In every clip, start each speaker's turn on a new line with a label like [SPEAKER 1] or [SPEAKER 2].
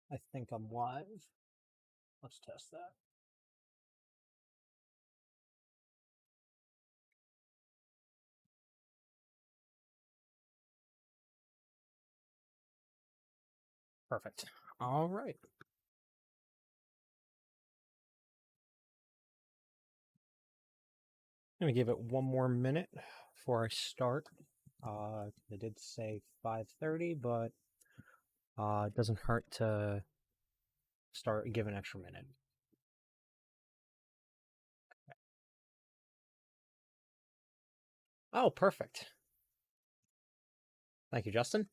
[SPEAKER 1] I think I'm live. Let's test that. Perfect. All right. I'm gonna give it one more minute before I start. They did say 5:30, but it doesn't hurt to start give an extra minute. Oh, perfect. Thank you, Justin.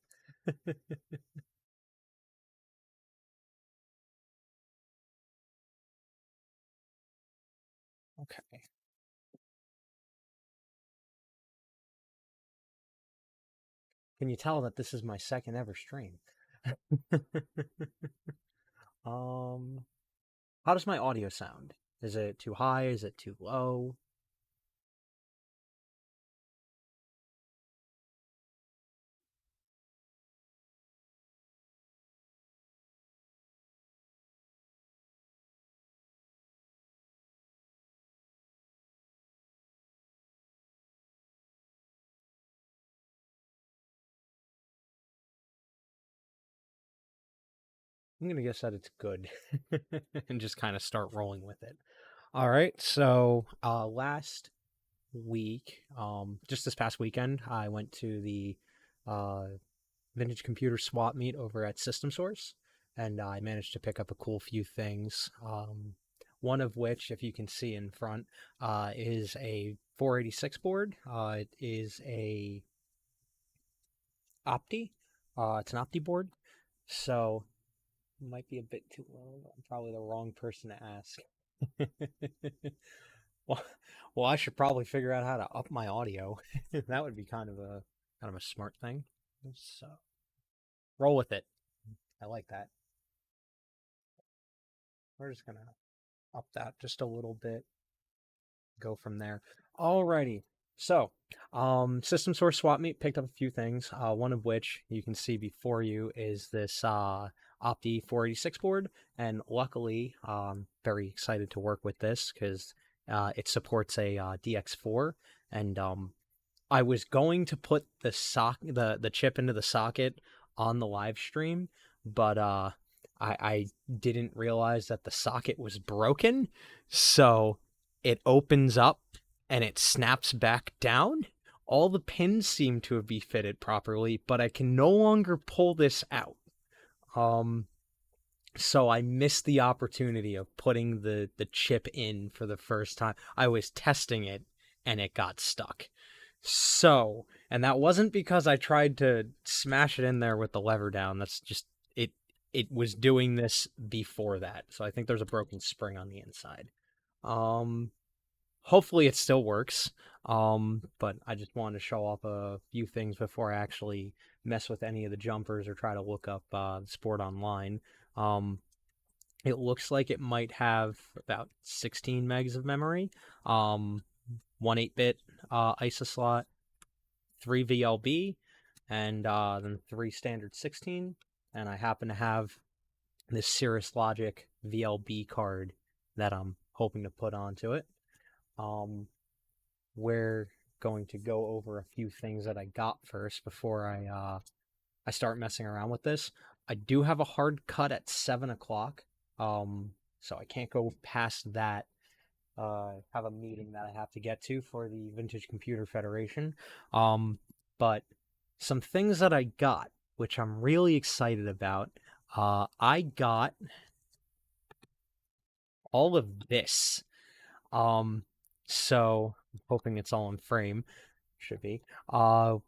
[SPEAKER 1] Okay. Can you tell that this is my second ever stream? um, how does my audio sound? Is it too high? Is it too low? I'm gonna guess that it's good, and just kind of start rolling with it. All right. So last week, just this past weekend, I went to the uh, vintage computer swap meet over at System Source, and I managed to pick up a cool few things. One of which, if you can see in front, is a 486 board. It is a Opti. It's an Opti board, so it might be a bit too low. I'm probably the wrong person to ask. Well, well, I should probably figure out how to up my audio. That would be kind of a smart thing. So roll with it. I like that. We're just gonna up that just a little bit. Go from there. Alrighty. So, System Source Swap Meet picked up a few things. One of which you can see before you is this Opti 486 board, and luckily, very excited to work with this because it supports a DX4, and I was going to put the chip into the socket on the live stream, but I didn't realize that the socket was broken, so it opens up and it snaps back down. All the pins seem to be fitted properly, but I can no longer pull this out. Um, so I missed the opportunity of putting the chip in for the first time. I was testing it and it got stuck. So, and that wasn't because I tried to smash it in there with the lever down. That's just it it was doing this before that. So I think there's a broken spring on the inside. Um Hopefully it still works. But I just wanted to show off a few things before I actually mess with any of the jumpers or try to look up the sport online. Um it looks like it might have about 16 megs of memory. One 8-bit ISA slot, 3 VLB, and then 3 standard 16. And I happen to have this Cirrus Logic VLB card that I'm hoping to put onto it. We're going to go over a few things that I got first before I start messing around with this. I do have a hard cut at 7 o'clock, so I can't go past that. Have a meeting that I have to get to for the Vintage Computer Federation. But some things that I got, which I'm really excited about. I got all of this. Um, so I'm hoping it's all in frame. Should be.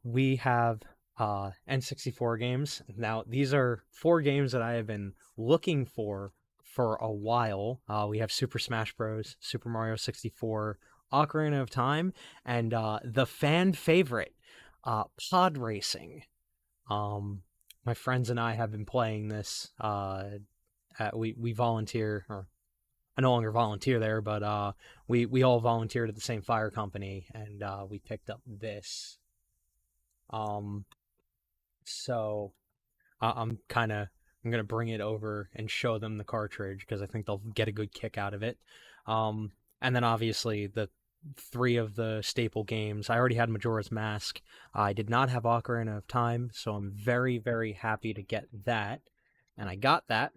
[SPEAKER 1] We have N64 games. Now, these are 4 games that I have been looking for a while. We have Super Smash Bros., Super Mario 64, Ocarina of Time, and the fan favorite, Pod Racing. My friends and I have been playing this. We volunteer, or I no longer volunteer there, but we all volunteered at the same fire company, and we picked up this. Um, so I'm I'm gonna bring it over and show them the cartridge because I think they'll get a good kick out of it. Um, and then obviously the three of the staple games. I already had Majora's Mask. I did not have Ocarina of Time, so I'm very happy to get that. And I got that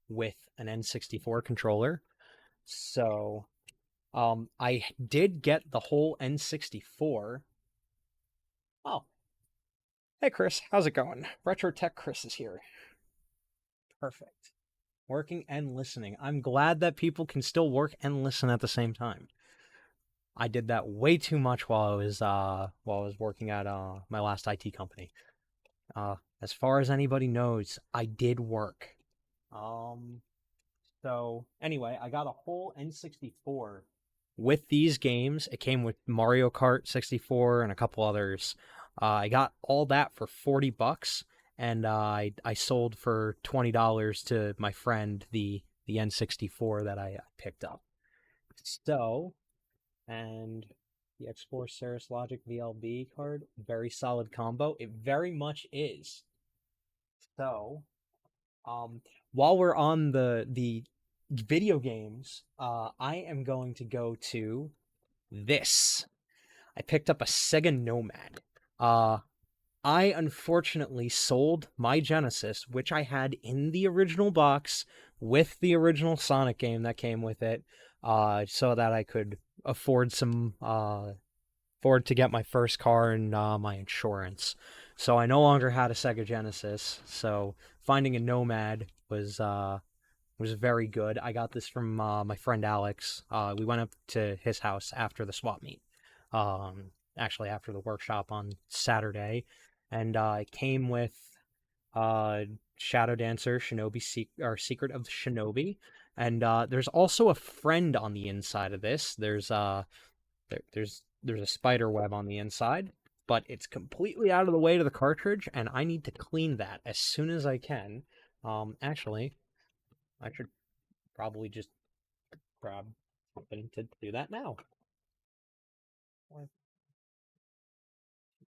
[SPEAKER 1] with an N64 controller. So I did get the whole N64. Oh, hey Chris, how's it going? Retro Tech Chris is here. Perfect. Working and listening. I'm glad that people can still work and listen at the same time. I did that way too much while I was working at my last IT company. As far as anybody knows, I did work. Um so anyway, I got a whole N64 with these games. It came with Mario Kart 64 and a couple others. I got all that for $40, and I sold for $20 to my friend the N64 that I picked up. So, and the X-Force Cirrus Logic VLB card, very solid combo. It very much is. So, um, while we're on the video games, I am going to go to this. I picked up a Sega Nomad. Uh, I unfortunately sold my Genesis, which I had in the original box with the original Sonic game that came with it, so that I could afford to get my first car and my insurance. So I no longer had a Sega Genesis. So finding a Nomad was very good. I got this from my friend Alex. We went up to his house after the swap meet, actually after the workshop on Saturday, and it came with Shadow Dancer, or Secret of Shinobi, and there's also a friend on the inside of this. There's a spider web on the inside, but it's completely out of the way to the cartridge, and I need to clean that as soon as I can. Actually, I should probably just grab something to do that now. I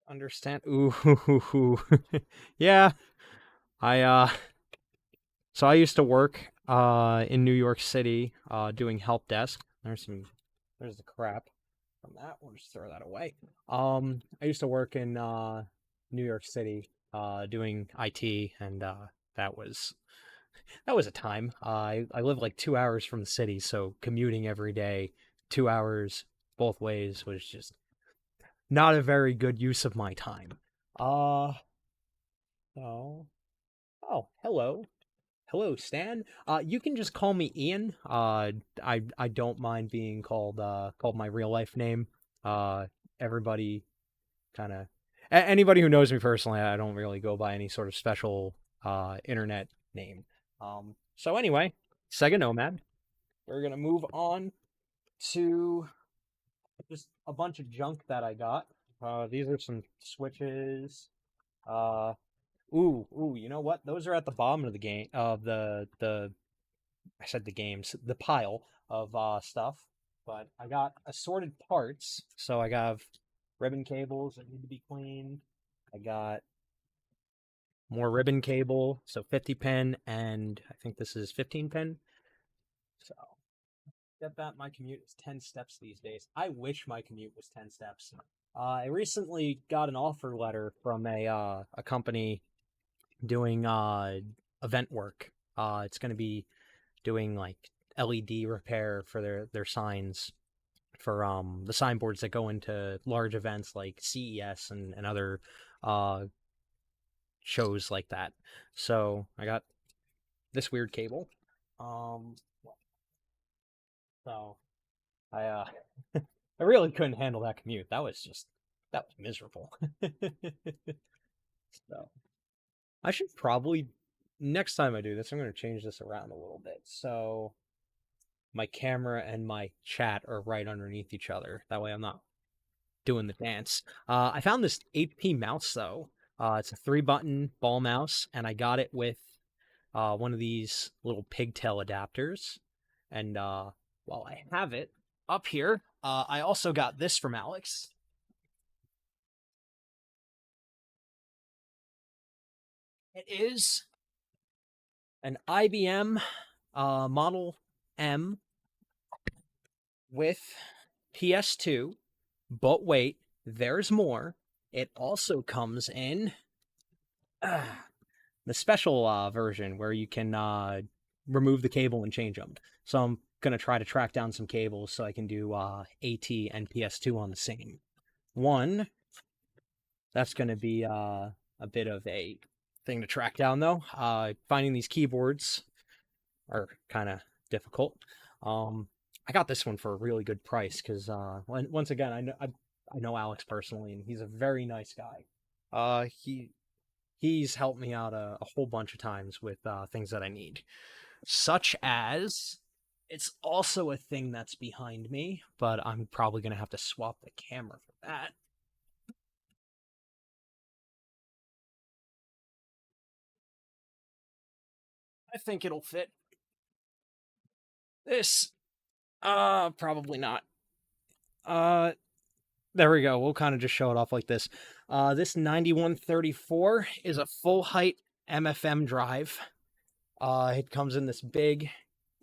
[SPEAKER 1] understand. Ooh, yeah. I so I used to work in New York City doing help desk. There's the crap from that. We'll just throw that away. I used to work in New York City doing IT, and that was a time. I live like 2 hours from the city, so commuting every day, 2 hours both ways was just not a very good use of my time. Uh, oh, oh, hello. Hello, Stan. You can just call me Ian. I don't mind being called my real life name. Everybody kind of anybody who knows me personally, I don't really go by any sort of special internet name. So anyway, Sega Nomad. We're gonna move on to just a bunch of junk that I got. These are some switches. Uh, ooh, you know what? Those are at the bottom of the game of the I said the games, the pile of stuff. But I got assorted parts. So I got ribbon cables that need to be cleaned. I got more ribbon cable, so 50 pin, and I think this is 15 pin. So get that. My commute is 10 steps these days. I wish my commute was 10 steps. I recently got an offer letter from a company doing event work. It's going to be doing like LED repair for their signs for the signboards that go into large events like CES and other uh shows like that. So I got this weird cable. Um so I I really couldn't handle that commute. That was miserable. So I should probably next time I do this, I'm going to change this around a little bit. So my camera and my chat are right underneath each other. That way I'm not doing the dance. I found this HP mouse though. It's a 3-button ball mouse, and I got it with one of these little pigtail adapters. And while I have it up here, I also got this from Alex. It is an IBM Model M with PS2, but wait, there's more. It also comes in the special version where you can remove the cable and change them. So I'm gonna try to track down some cables so I can do AT and PS2 on the same one. That's gonna be a bit of a thing to track down though. Finding these keyboards are kind of difficult. I got this one for a really good price because once again I know Alex personally and he's a very nice guy. He's helped me out a whole bunch of times with things that I need, such as it's also a thing that's behind me, but I'm probably gonna have to swap the camera for that. I think it'll fit. This, probably not. Uh, there we go. We'll kind of just show it off like this. This 9134 is a full height MFM drive. It comes in this big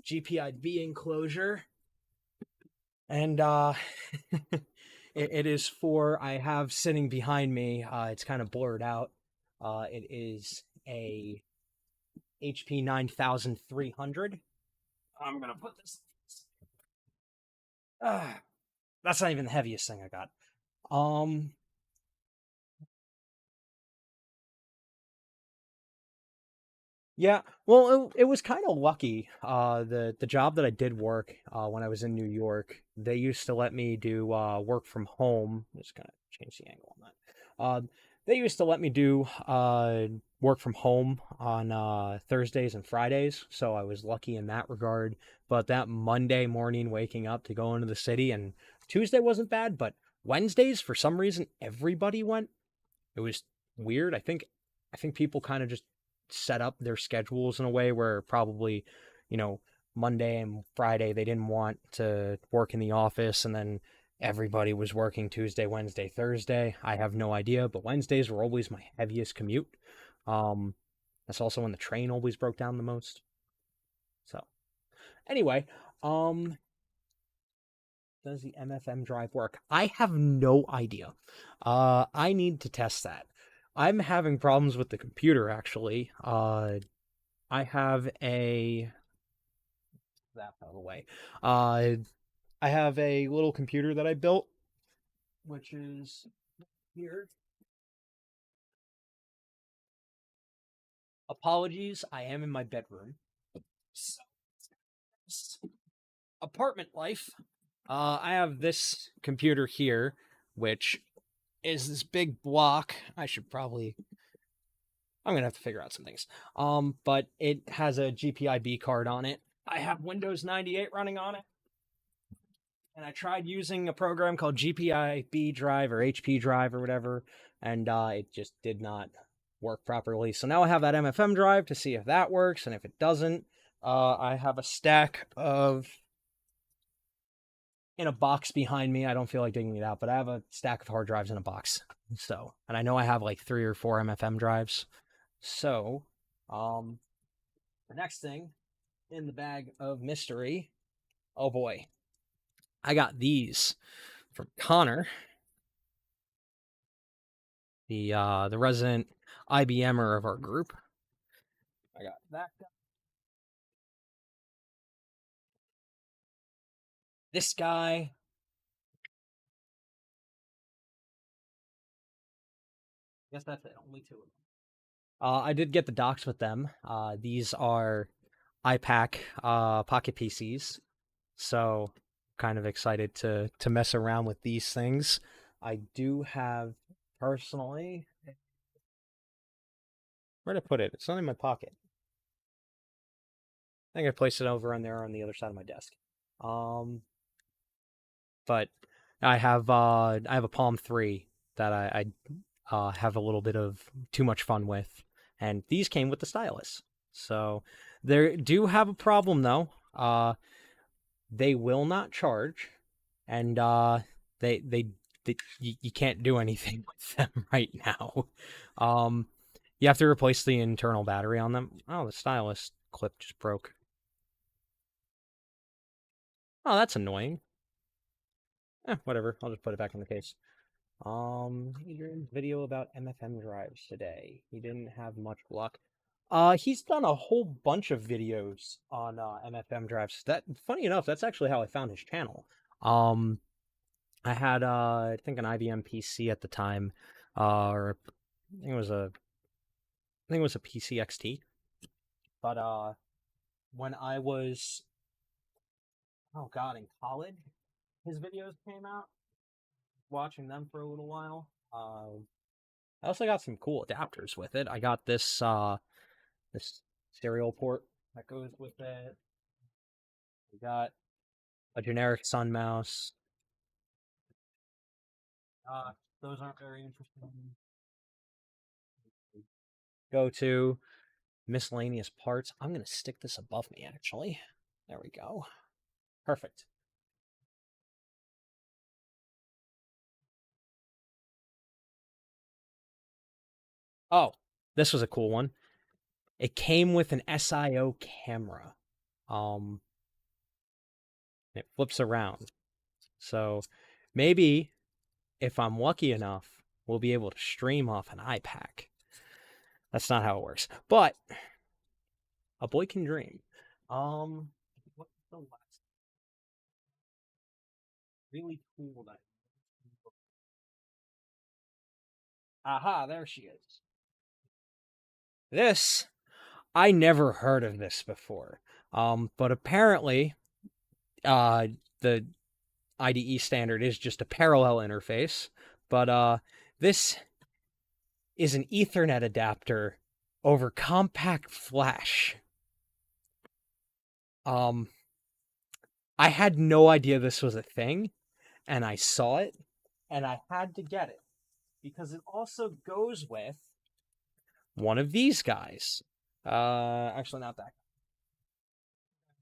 [SPEAKER 1] GPIB enclosure, and it is for, I have sitting behind me. It's kind of blurred out. It is a HP 9300. I'm gonna put this. That's not even the heaviest thing I got. Um, yeah, well, it was kind of lucky. The job that I did work when I was in New York, they used to let me do work from home. I'm just gonna change the angle on that. They used to let me do work from home on Thursdays and Fridays, so I was lucky in that regard. But that Monday morning, waking up to go into the city, and Tuesday wasn't bad, but Wednesdays, for some reason, everybody went. It was weird. I think people kind of just set up their schedules in a way where probably, you know, Monday and Friday they didn't want to work in the office, and then everybody was working Tuesday, Wednesday, Thursday. I have no idea, but Wednesdays were always my heaviest commute. Um, that's also when the train always broke down the most. So anyway, um, does the MFM drive work? I have no idea. I need to test that. I'm having problems with the computer actually. I have a that out of the way. I have a little computer that I built, which is here. Apologies, I am in my bedroom. So, apartment life. I have this computer here, which is this big block. I'm gonna have to figure out some things. But it has a GPIB card on it. I have Windows 98 running on it, and I tried using a program called GPIB Drive or HP Drive or whatever, and it just did not work properly. So now I have that MFM drive to see if that works, and if it doesn't, I have a stack of in a box behind me. I don't feel like digging it out, but I have a stack of hard drives in a box. So, and I know I have like 3 or 4 MFM drives. So, the next thing in the bag of mystery, oh boy, I got these from Connor, the resident IBMer of our group. I got that guy. This guy. I guess that's it. Only 2 of them. I did get the docks with them. These are iPac Pocket PCs, so kind of excited to mess around with these things. I do have personally. Where'd I put it? It's not in my pocket. I think I placed it over on there on the other side of my desk. Um, but I have a Palm 3 that I have a little bit of too much fun with, and these came with the stylus. So they do have a problem though. They will not charge, and they you can't do anything with them right now. Um, You have to replace the internal battery on them. Oh, the stylus clip just broke. Oh, that's annoying. Whatever. I'll just put it back in the case. Adrian's video about MFM drives today. He didn't have much luck. He's done a whole bunch of videos on MFM drives. That, funny enough, that's actually how I found his channel. I had I think an IBM PC at the time, or I think it was a PC XT. But when I was, oh god, in college, his videos came out. Watching them for a little while. I also got some cool adapters with it. I got this this serial port that goes with it. We got a generic Sun mouse. Those aren't very interesting. Go to miscellaneous parts. I'm gonna stick this above me actually. There we go. Perfect. Oh, this was a cool one. It came with an SIO camera. It flips around. So maybe if I'm lucky enough, we'll be able to stream off an iPack. That's not how it works. But a boy can dream. What's the last really cool that? Aha, there she is. This, I never heard of this before. But apparently, the IDE standard is just a parallel interface. But this is an Ethernet adapter over compact flash. I had no idea this was a thing, and I saw it, and I had to get it because it also goes with one of these guys. Actually, not that.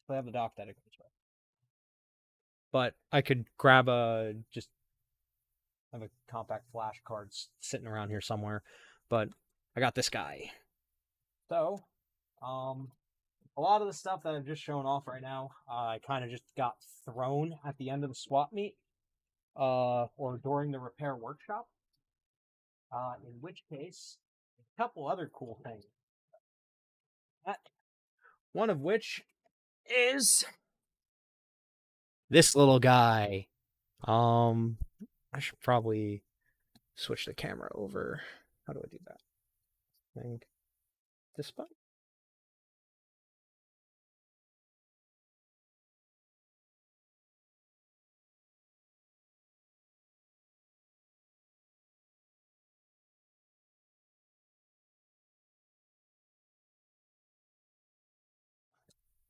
[SPEAKER 1] I have the dock that it goes with, but I could grab just have a compact flash card sitting around here somewhere, but I got this guy. So, a lot of the stuff that I've just shown off right now, I kind of just got thrown at the end of the swap meet, or during the repair workshop. In which case, a couple other cool things. One of which is this little guy. I should probably switch the camera over. How do I do that? I think this button.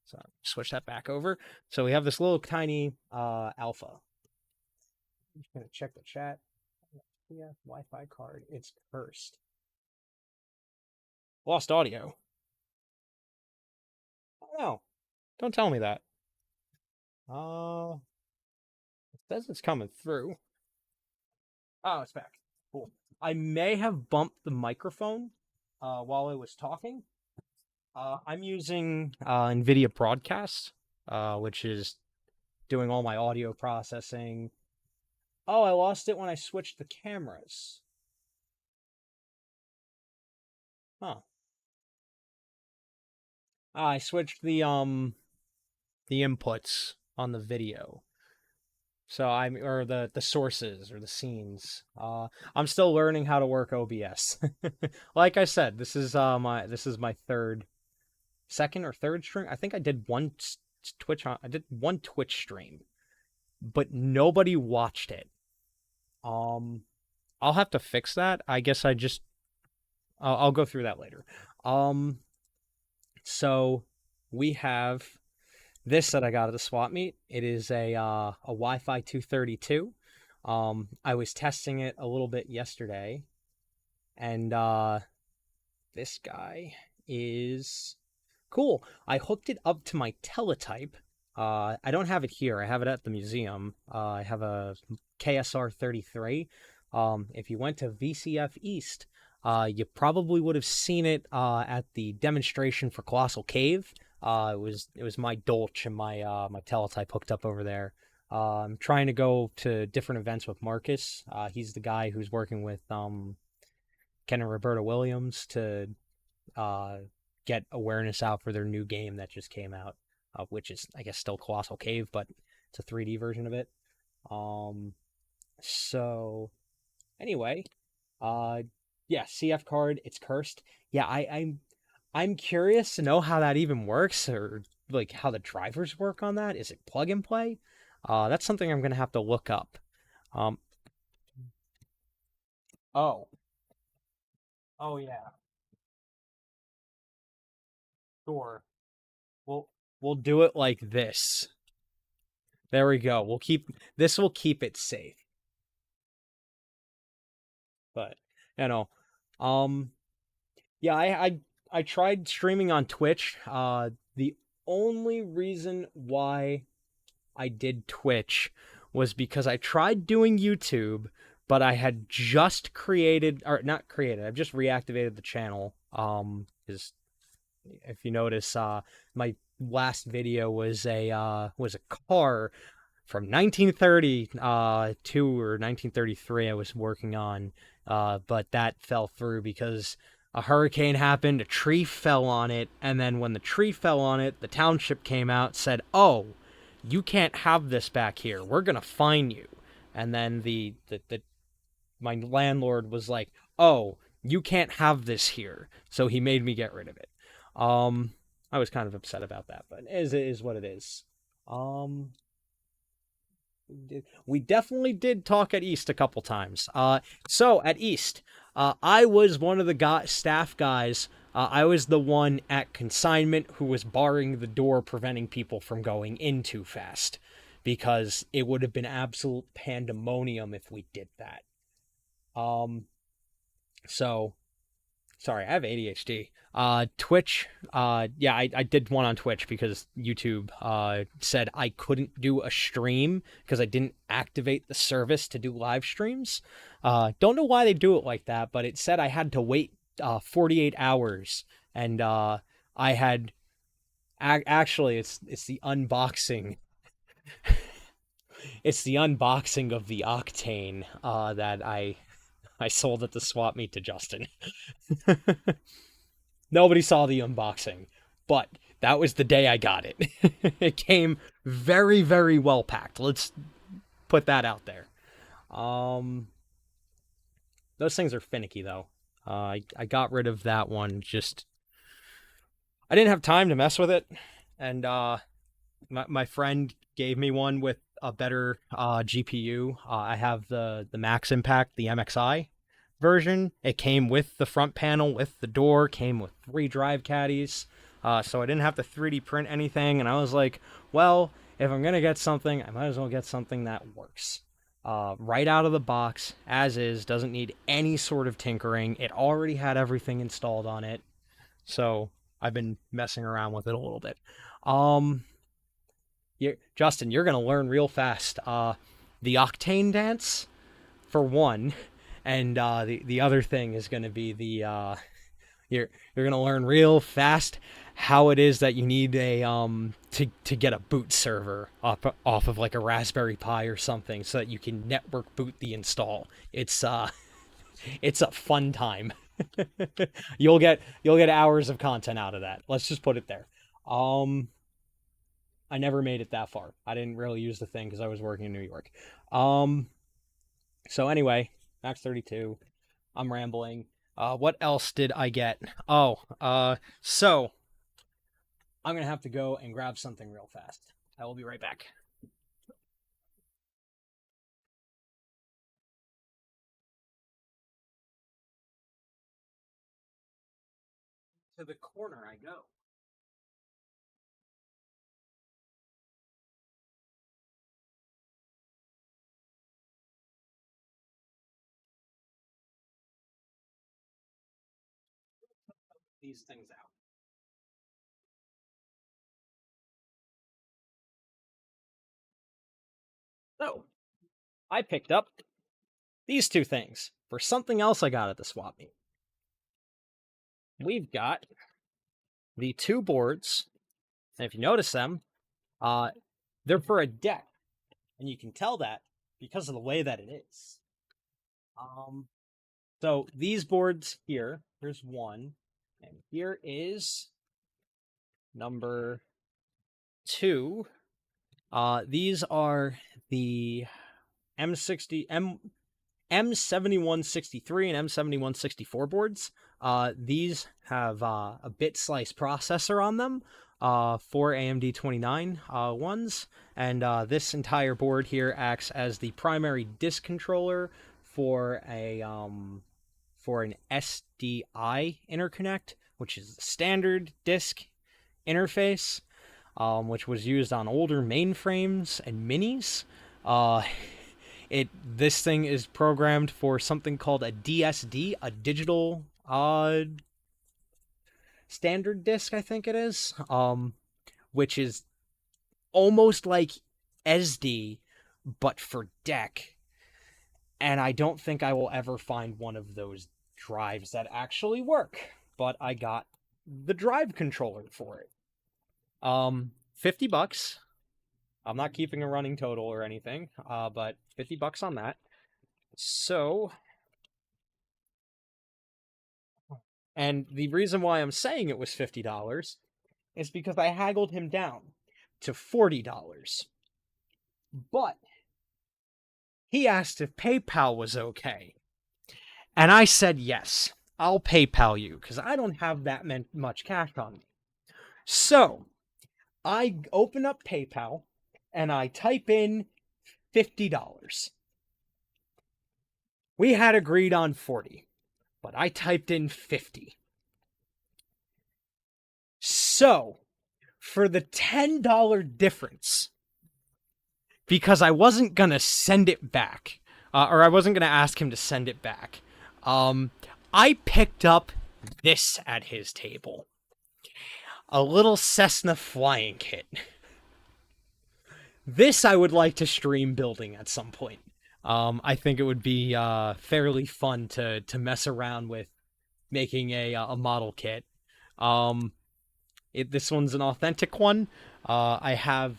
[SPEAKER 1] So switch that back over. So we have this little tiny alpha. I'm just gonna check the chat. Yeah, Wi-Fi card. It's cursed. Lost audio. Oh no! Don't tell me that. It says it's coming through. Oh, it's back. Cool. I may have bumped the microphone while I was talking. I'm using NVIDIA Broadcast, which is doing all my audio processing. Oh, I lost it when I switched the cameras. Huh. I switched the inputs on the video. So or the sources or the scenes. I'm still learning how to work OBS. Like I said, this is my second or third stream. I think I did one Twitch stream, but nobody watched it. I'll have to fix that. I guess I'll go through that later. So we have this that I got at the swap meet. It is a Wi-Fi 232. I was testing it a little bit yesterday, and this guy is cool. I hooked it up to my teletype. I don't have it here. I have it at the museum. I have a KSR 33. If you went to VCF East, You probably would have seen it at the demonstration for Colossal Cave. It was my Dolch and my teletype hooked up over there. I'm trying to go to different events with Marcus. He's the guy who's working with Ken and Roberta Williams to uh, get awareness out for their new game that just came out, which is, I guess, still Colossal Cave, but it's a 3D version of it. Um, so anyway, uh, yeah, CF card, it's cursed. Yeah, I'm curious to know how that even works, or like how the drivers work on that. Is it plug and play? That's something I'm gonna have to look up. Um, oh, oh yeah, sure. We'll we'll do it like this. There we go. Will keep it safe. But you know, um, yeah, I tried streaming on Twitch. The only reason why I did Twitch was because I tried doing YouTube, but I had just created, or not created, I've just reactivated the channel. Because if you notice, my last video was a car from 1930 two or 1933 I was working on, but that fell through because a hurricane happened, a tree fell on it, and then when the tree fell on it, the township came out, said, "Oh, you can't have this back here. We're gonna fine you." And then the my landlord was like, "Oh, you can't have this here," so he made me get rid of it. I was kind of upset about that, but it is what it is. Um, we definitely did talk at East a couple times. So at East, I was one of the staff guys. I was the one at consignment who was barring the door, preventing people from going in too fast, because it would have been absolute pandemonium if we did that. Um, so sorry, I have ADHD. Twitch. Yeah, I did one on Twitch because YouTube said I couldn't do a stream because I didn't activate the service to do live streams. Don't know why they do it like that, but it said I had to wait 48 hours, and I had actually it's the unboxing. It's the unboxing of the Octane that I sold at the swap meet to Justin. Nobody saw the unboxing, but that was the day I got it. It came very, very well packed. Let's put that out there. Um, those things are finicky though. I got rid of that one. Just I didn't have time to mess with it, and my friend gave me one with a better GPU. I have the Max Impact, the MXI version. It came with the front panel, with the door, came with 3 drive caddies. So I didn't have to 3D print anything. And I was like, well, if I'm going to get something, I might as well get something that works. Right out of the box, as is, doesn't need any sort of tinkering. It already had everything installed on it. So I've been messing around with it a little bit. Um, Justin, you're gonna learn real fast. The Octane dance, for one, and the other thing is gonna be the you're gonna learn real fast how it is that you need a to get a boot server off of like a Raspberry Pi or something so that you can network boot the install. It's a fun time. You'll get hours of content out of that. Let's just put it there. Um, I never made it that far. I didn't really use the thing because I was working in New York. Um, so anyway, Max 32. I'm rambling. What else did I get? Oh, so I'm gonna have to go and grab something real fast. I will be right back. To the corner I go. These things out. So I picked up these two things for something else I got at the swap meet. we've got the two boards, and if you notice them, they're for a deck, and you can tell that because of the way that it is. So these boards here, here's one, and here is number 2. These are the M7163 and M7164 boards. These have a bit slice processor on them, 4 AMD 29 ones, and this entire board here acts as the primary disk controller for an SDI interconnect, which is the standard disk interface, which was used on older mainframes and minis. This thing is programmed for something called a DSD, a digital standard disk, I think it is, which is almost like SD, but for DEC. And I don't think I will ever find one of those drives that actually work, but I got the drive controller for it. $50. I'm not keeping a running total or anything, but $50 on that. So, and the reason why I'm saying it was $50 is because I haggled him down to $40. But he asked if PayPal was okay. And I said yes, I'll PayPal you, because I don't have that much cash on me. So, I open up PayPal, and I type in $50. We had agreed on 40, but I typed in 50. So, for the $10 difference, because I wasn't going to send it back, or I wasn't going to ask him to send it back, I picked up this at his table. A little Cessna flying kit. This I would like to stream building at some point. I think it would be fairly fun to mess around with making a model kit. This one's an authentic one. I have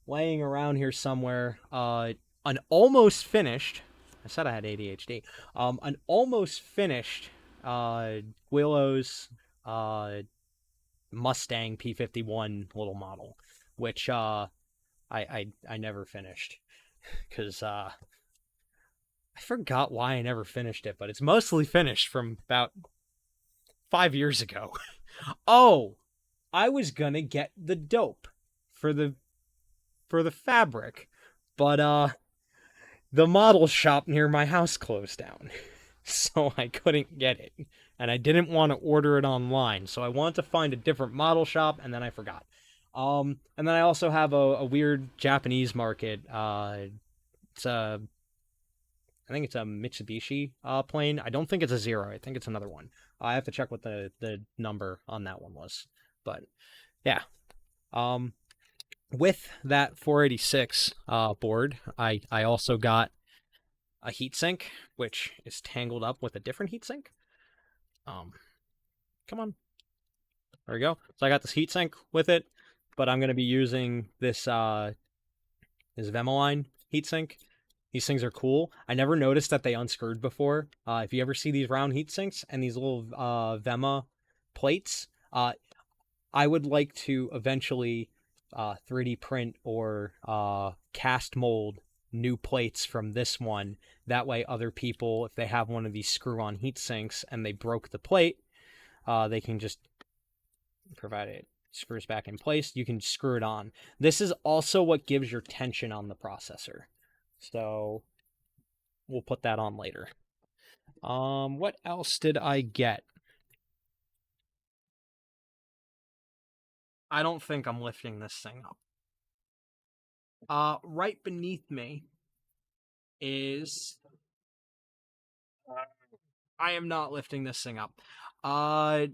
[SPEAKER 1] laying around here somewhere an almost finished. I said I had ADHD. An almost finished Willows Mustang P51 little model, which I never finished because I forgot why I never finished it, but it's mostly finished from about 5 years ago. Oh, I was gonna get the dope for the fabric, but the model shop near my house closed down, so I couldn't get it, and I didn't want to order it online, so I wanted to find a different model shop, and then I forgot. And then I also have a weird Japanese market. It's I think it's a Mitsubishi plane. I don't think it's a Zero. I think it's another one. I have to check what the number on that one was. But yeah. With that 486 board, I also got a heatsink, which is tangled up with a different heatsink. Come on. There we go. So I got this heatsink with it, but I'm going to be using this Vemoline heatsink. These things are cool. I never noticed that they unscrewed before. If you ever see these round heat sinks and these little Vema plates, I would like to eventually 3D print or cast mold new plates from this one. That way other people, if they have one of these screw-on heat sinks and they broke the plate, they can just, provided it screws back in place, you can screw it on. This is also what gives your tension on the processor. So we'll put that on later. What else did I get? I don't think I'm lifting this thing up. Right beneath me is... I am not lifting this thing up. I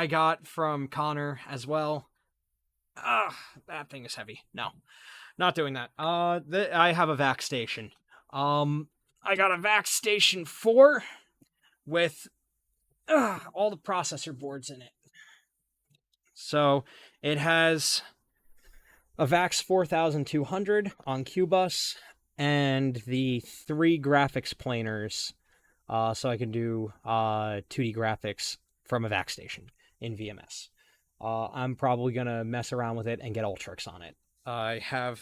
[SPEAKER 1] got from Connor as well. That thing is heavy. No. Not doing that. I have a vac station. I got a vac station 4 with all the processor boards in it. So it has a VAX 4200 on QBus and the 3 graphics planers, so I can do 2D graphics from a VAX station in VMS. I'm probably going to mess around with it and get Ultrix on it. I have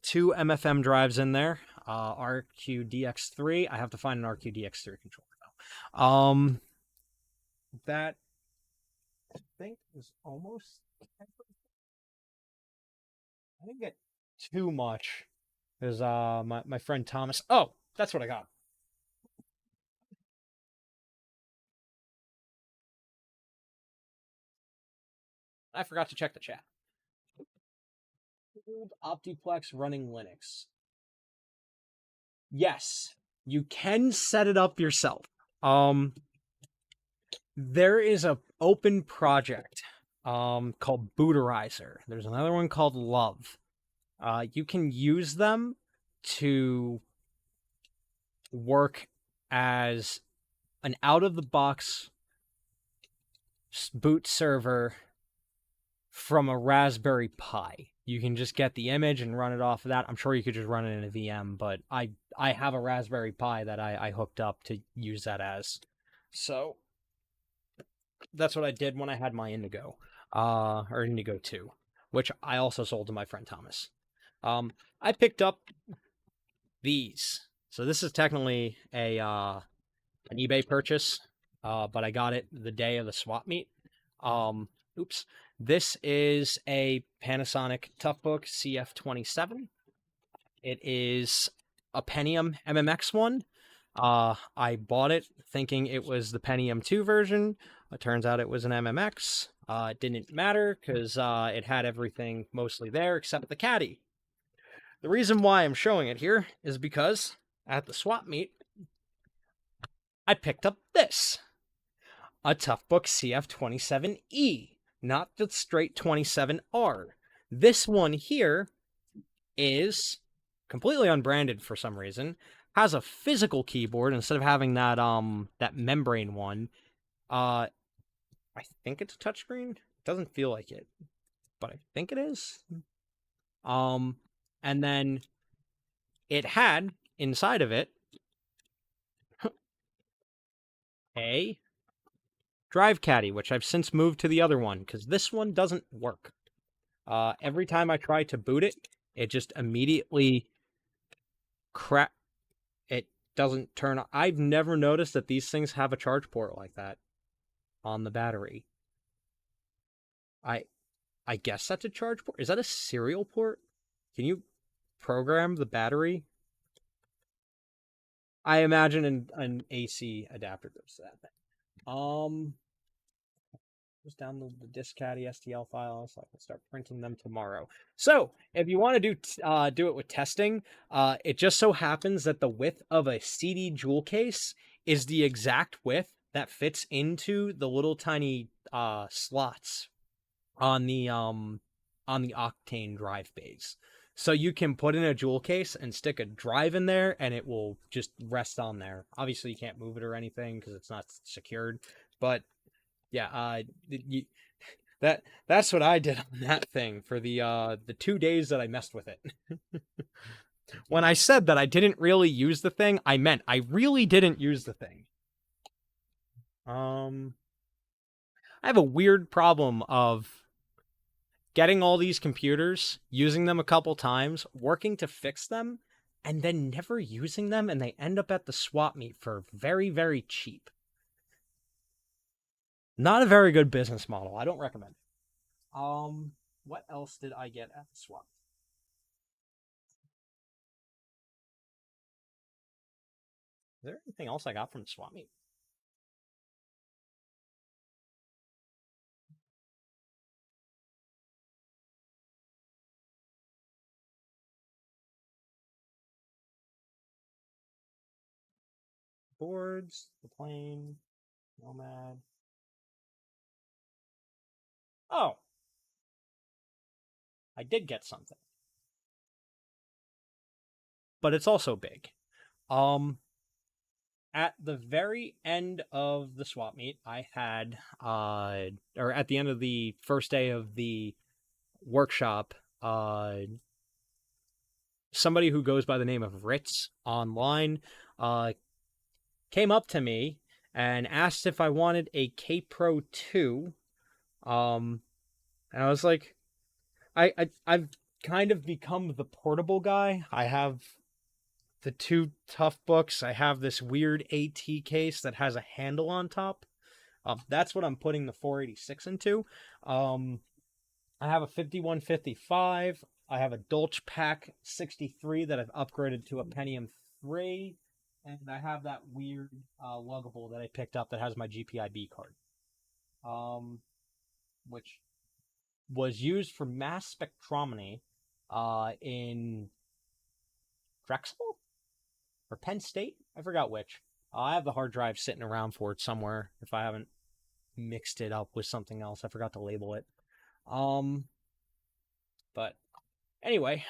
[SPEAKER 1] 2 MFM drives in there, RQDX3. I have to find an RQDX3 controller though. That I think is almost. I didn't get too much. There's my friend Thomas. Oh, that's what I got. I forgot to check the chat. Optiplex running Linux. Yes, you can set it up yourself. There is a open project called Booterizer. There's another one called Love. You can use them to work as an out-of-the-box boot server from a Raspberry Pi. You can just get the image and run it off of that. I'm sure you could just run it in a VM, but I have a Raspberry Pi that I hooked up to use that as. So that's what I did when I had my Indigo, or Indigo 2, which I also sold to my friend Thomas. I picked up these. So this is technically an eBay purchase, but I got it the day of the swap meet. Oops. This is a Panasonic Toughbook CF27. It is a Pentium MMX one. I bought it thinking it was the Pentium 2 version. It turns out it was an MMX. It didn't matter because it had everything mostly there except the caddy. The reason why I'm showing it here is because at the swap meet, I picked up this. A Toughbook CF27E, not the straight 27R. This one here is completely unbranded for some reason, has a physical keyboard instead of having that that membrane one. I think it's a touchscreen. It doesn't feel like it, but I think it is. And then it had inside of it a drive caddy, which I've since moved to the other one because this one doesn't work. Every time I try to boot it, it just immediately it doesn't turn on. I've never noticed that these things have a charge port like that on the battery. I guess that's a charge port. Is that a serial port? Can you program the battery? I imagine an AC adapter goes to that thing. Just download the DiskCaddy STL files so I can start printing them tomorrow. So if you want to do it with testing, it just so happens that the width of a CD jewel case is the exact width that fits into the little tiny slots on the Octane drive bays. So you can put in a jewel case and stick a drive in there and it will just rest on there. Obviously you can't move it or anything because it's not secured, but yeah, that's what I did on that thing for the 2 days that I messed with it. When I said that I didn't really use the thing, I meant I really didn't use the thing. I have a weird problem of getting all these computers, using them a couple times, working to fix them, and then never using them, and they end up at the swap meet for very, very cheap. Not a very good business model. I don't recommend it. What else did I get at the swap? Is there anything else I got from the swap meet? Boards, the plane, Nomad. Oh, I did get something. But it's also big. at the very end of the swap meet, I had, or at the end of the first day of the workshop, somebody who goes by the name of Ritz online, came up to me and asked if I wanted a K-Pro 2. And I was like, I've kind of become the portable guy. I have the two tough books. I have this weird AT case that has a handle on top. That's what I'm putting the 486 into. I have a 5155. I have a Dolch Pack 63 that I've upgraded to a Pentium 3. And I have that weird luggable that I picked up that has my GPIB card. Which was used for mass spectrometry in Drexel or Penn State. I forgot which. I have the hard drive sitting around for it somewhere if I haven't mixed it up with something else. I forgot to label it. But anyway,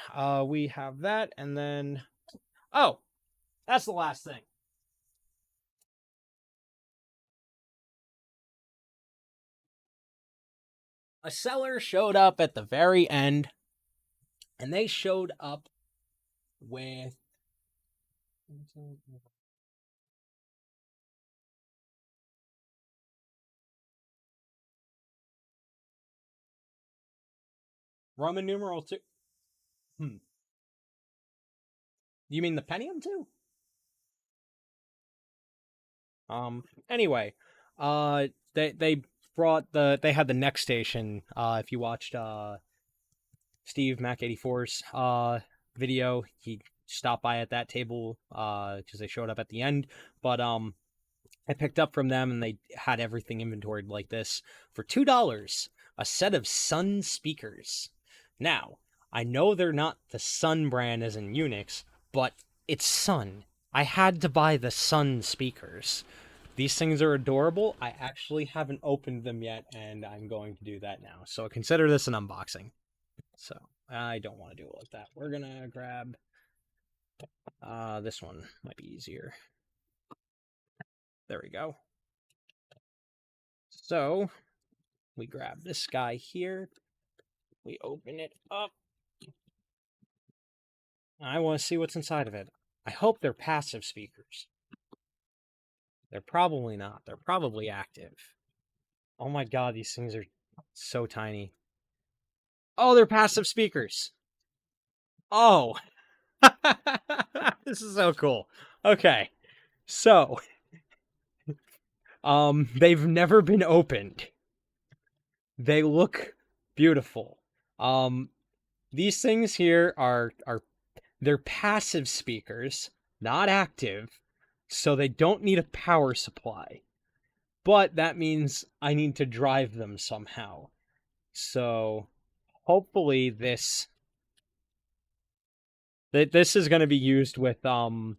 [SPEAKER 1] we have that, and then that's the last thing. A seller showed up at the very end, and they showed up with Roman numeral 2. You mean the Pentium 2? Anyway, they brought they had the next station. If you watched Steve Mac 84's video, he stopped by at that table because they showed up at the end. But I picked up from them and they had everything inventoried like this for $2, a set of Sun speakers. Now, I know they're not the Sun brand as in Unix, but it's Sun. I had to buy the Sun speakers. These things are adorable. I actually haven't opened them yet, and I'm going to do that now. So consider this an unboxing. So I don't want to do it like that. We're gonna grab this one. Might be easier. There we go. So we grab this guy here. We open it up. I want to see what's inside of it. I hope they're passive speakers. They're probably not. They're probably active. Oh my god, these things are so tiny. Oh, they're passive speakers. Oh. This is so cool. Okay. So, they've never been opened. They look beautiful. These things here are they're passive speakers, not active, so they don't need a power supply. But that means I need to drive them somehow. So hopefully this is going to be used with the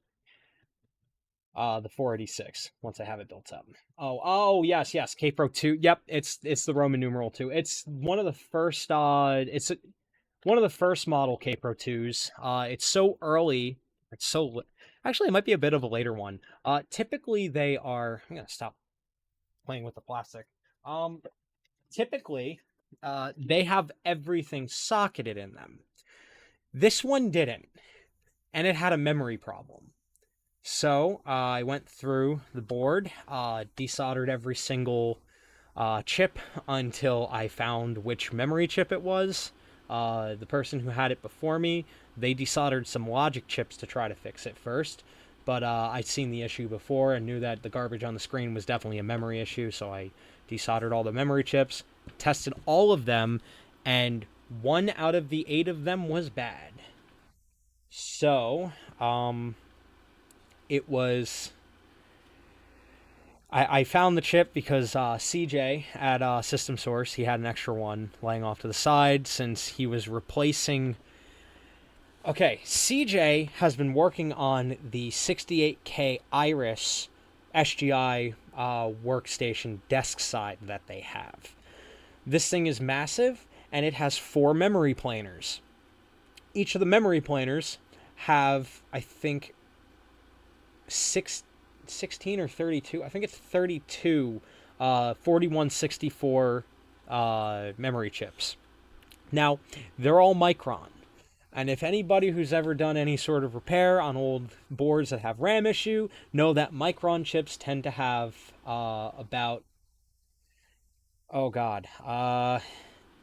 [SPEAKER 1] 486 once I have it built up. Oh yes, K-Pro 2. Yep, it's the Roman numeral 2. It's one of the first one of the first model K-Pro 2s. It's so early. It's so actually it might be a bit of a later one. Typically they are. I'm gonna stop playing with the plastic. Typically, they have everything socketed in them. This one didn't, and it had a memory problem. So I went through the board, desoldered every single chip until I found which memory chip it was. The person who had it before me, they desoldered some logic chips to try to fix it first. But I'd seen the issue before and knew that the garbage on the screen was definitely a memory issue, so I desoldered all the memory chips, tested all of them, and 1 out of the 8 of them was bad. So, it was... I found the chip because CJ at System Source, he had an extra one laying off to the side since he was replacing... Okay, CJ has been working on the 68K Iris SGI workstation desk side that they have. This thing is massive, and it has 4 memory planers. Each of the memory planers have, I think, 6 16 or 32. I think it's 32 4164 memory chips. Now, they're all Micron. And if anybody who's ever done any sort of repair on old boards that have RAM issue know that Micron chips tend to have about, oh god,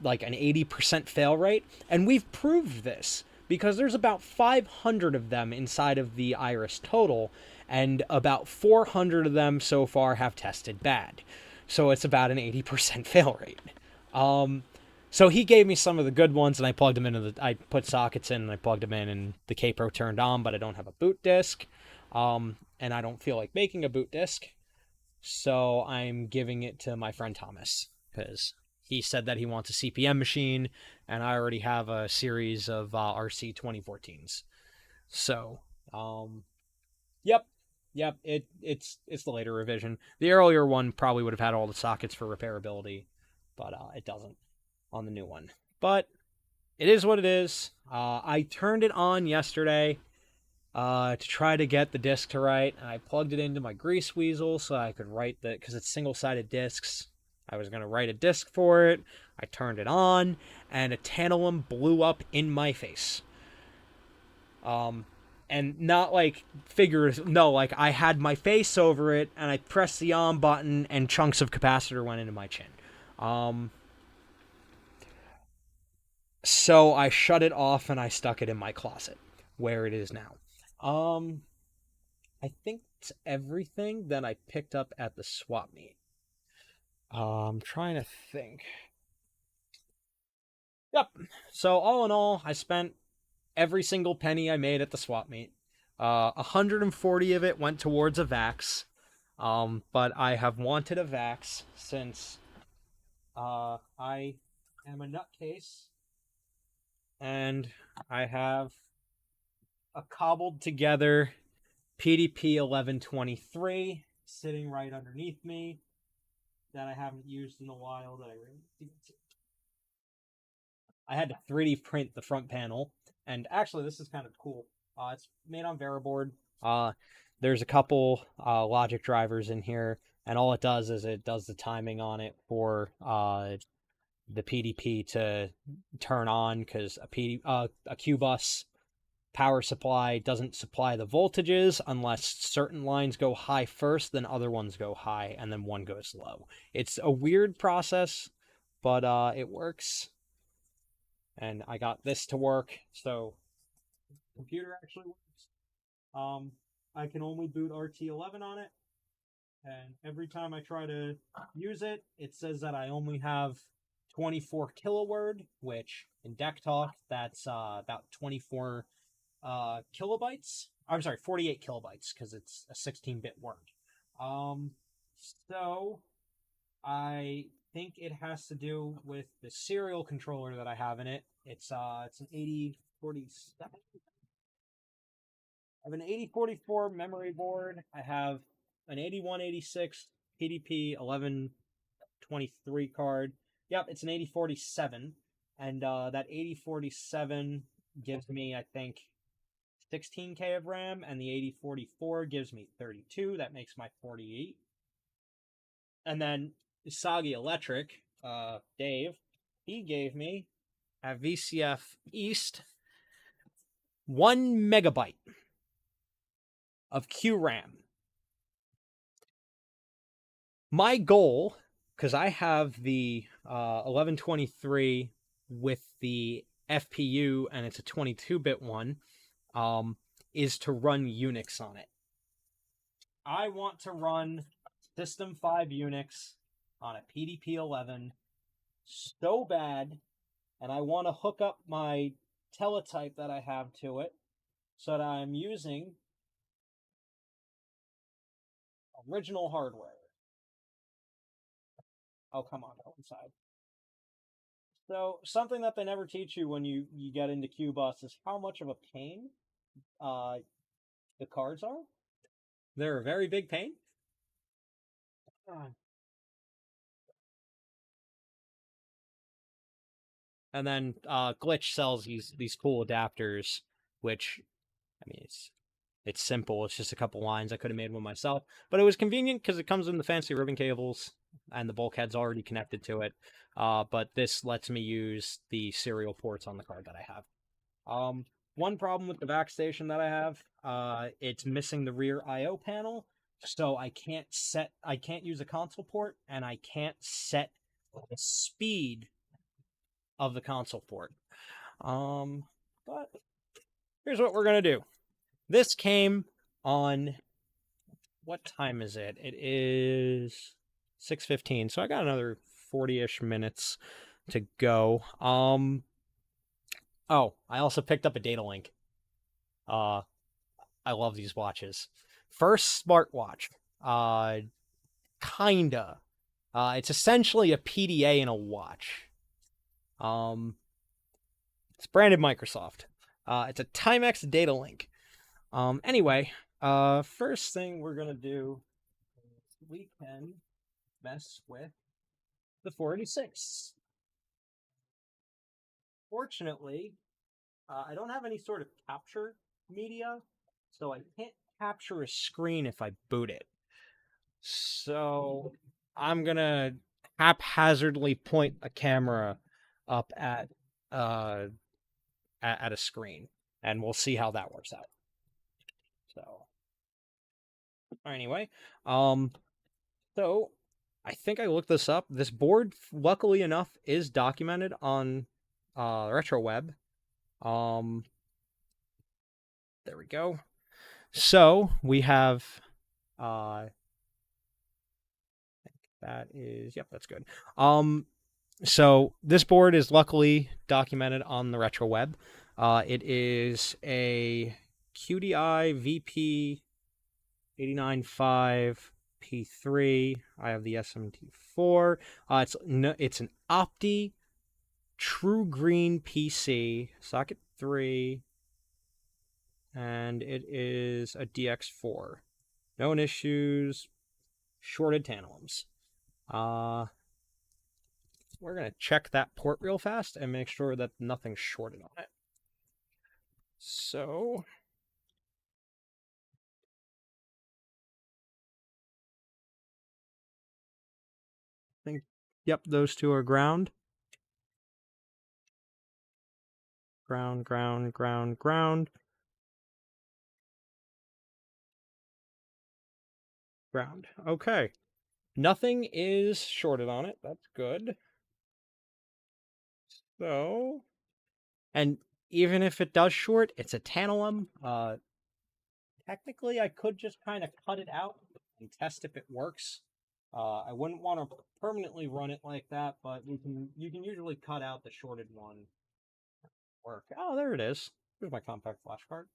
[SPEAKER 1] like an 80% fail rate. And we've proved this because there's about 500 of them inside of the Iris total, and about 400 of them so far have tested bad. So it's about an 80% fail rate. So he gave me some of the good ones, and I plugged them into I put sockets in, and I plugged them in, and the Kaypro turned on, but I don't have a boot disk. And I don't feel like making a boot disk. So I'm giving it to my friend Thomas, because he said that he wants a CPM machine, and I already have a series of RC 2014s. So, yep, it's the later revision. The earlier one probably would have had all the sockets for repairability, but it doesn't on the new one. But it is what it is. I turned it on yesterday to try to get the disc to write, and I plugged it into my Grease Weasel so I could write because it's single-sided discs. I was going to write a disc for it. I turned it on, and a tantalum blew up in my face. And not like figurative, no, like I had my face over it, and I pressed the on button, and chunks of capacitor went into my chin. So I shut it off, and I stuck it in my closet, where it is now. I think it's everything that I picked up at the swap meet. I'm trying to think. Yep. So all in all, I spent every single penny I made at the swap meet. 140 of it went towards a Vax. But I have wanted a Vax since I am a nutcase, and I have a cobbled together PDP 1123 sitting right underneath me that I haven't used in a while. I had to 3D print the front panel, and actually this is kind of cool. It's made on Veriboard. There's a couple logic drivers in here, and all it does is it does the timing on it for the PDP to turn on, because a Q-bus power supply doesn't supply the voltages unless certain lines go high first, then other ones go high, and then one goes low. It's a weird process, but it works. And I got this to work, so the computer actually works. I can only boot RT11 on it, and every time I try to use it, it says that I only have 24 kiloword, which in deck talk, that's about 24 kilobytes. I'm sorry, 48 kilobytes, because it's a 16-bit word. So I think it has to do with the serial controller that I have in it. It's an 8047. I have an 8044 memory board. I have an 8186 PDP 1123 card. Yep, it's an 8047, and that 8047 gives me, I think, 16K of RAM, and the 8044 gives me 32. That makes my 48. And then Soggy Electric, Dave, he gave me at VCF East 1 megabyte of QRAM. My goal, because I have the 1123 with the FPU, and it's a 22-bit one, is to run Unix on it. I want to run System 5 Unix on a PDP-11 so bad, and I want to hook up my teletype that I have to it so that I'm using original hardware. Oh, come on, go inside. So, something that they never teach you when you get into Q-Bus is how much of a pain the cards are. They're a very big pain. And then Glitch sells these cool adapters, which, I mean, It's simple. It's just a couple lines. I could have made one myself, but it was convenient because it comes in the fancy ribbon cables and the bulkhead's already connected to it. But this lets me use the serial ports on the card that I have. One problem with the back station that I have, it's missing the rear I/O panel, so I can't use a console port, and I can't set the speed of the console port. But here's what we're gonna do. This came on, what time is it? It is 6:15, so I got another 40-ish minutes to go. Oh, I also picked up a data link. I love these watches. First smartwatch. Kinda. It's essentially a PDA in a watch. It's branded Microsoft. It's a Timex data link. Anyway, first thing we're gonna do is we can mess with the 486. Fortunately, I don't have any sort of capture media, so I can't capture a screen if I boot it. So I'm gonna haphazardly point a camera up at a screen, and we'll see how that works out. So anyway, so I think I looked this up. This board, luckily enough, is documented on RetroWeb. There we go. So we have that is, yep, that's good. So this board is luckily documented on the RetroWeb. It is a QDI VP 895 P3. I have the SMT4. It's an Opti True Green PC, socket 3, and it is a DX4. Known issues, shorted tantalums. We're going to check that port real fast and make sure that nothing's shorted on it. So I think, yep, those two are ground. Ground, ground, ground, ground. Ground. Okay. Nothing is shorted on it. That's good. So, and even if it does short, it's a tantalum. Technically, I could just kind of cut it out and test if it works. I wouldn't want to permanently run it like that, but you can usually cut out the shorted one. Work. Oh, there it is. Here's my compact flash card.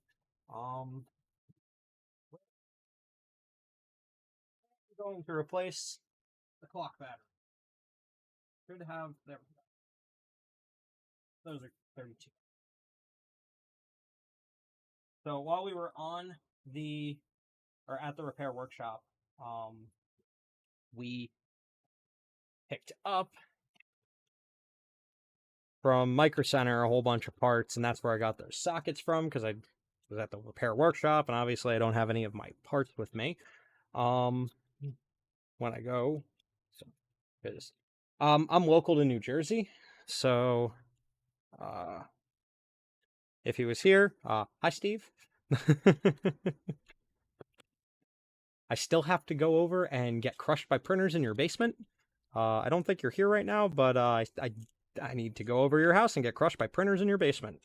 [SPEAKER 1] I'm going to replace the clock battery. Should have, there we go. Those are 32. So while we were on at the repair workshop, we picked up from Micro Center a whole bunch of parts, and that's where I got those sockets from, because I was at the repair workshop, and obviously I don't have any of my parts with me. When I go, so, because I'm local to New Jersey, so if he was here, hi Steve. I still have to go over and get crushed by printers in your basement. I don't think you're here right now, but I need to go over your house and get crushed by printers in your basement.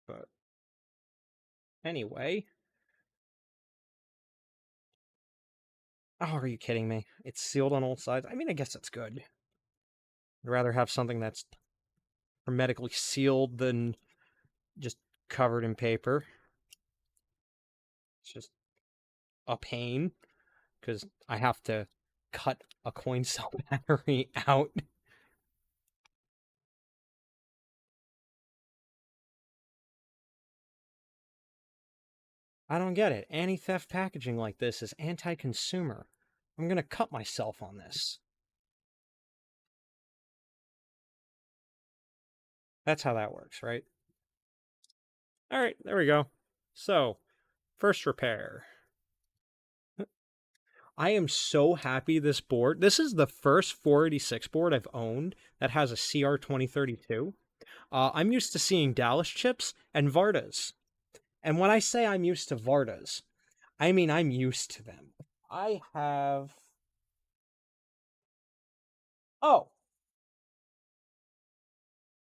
[SPEAKER 1] But anyway. Oh, are you kidding me? It's sealed on all sides. I mean, I guess that's good. I'd rather have something that's hermetically sealed than just covered in paper. It's just a pain, because I have to cut a coin cell battery out. I don't get it. Anti-theft packaging like this is anti-consumer. I'm gonna cut myself on this. That's how that works, right? All right, there we go. So, first repair. I am so happy this board. This is the first 486 board I've owned that has a CR 2032. I'm used to seeing Dallas chips and Vardas. And when I say I'm used to Vardas, I mean I'm used to them. I have. Oh,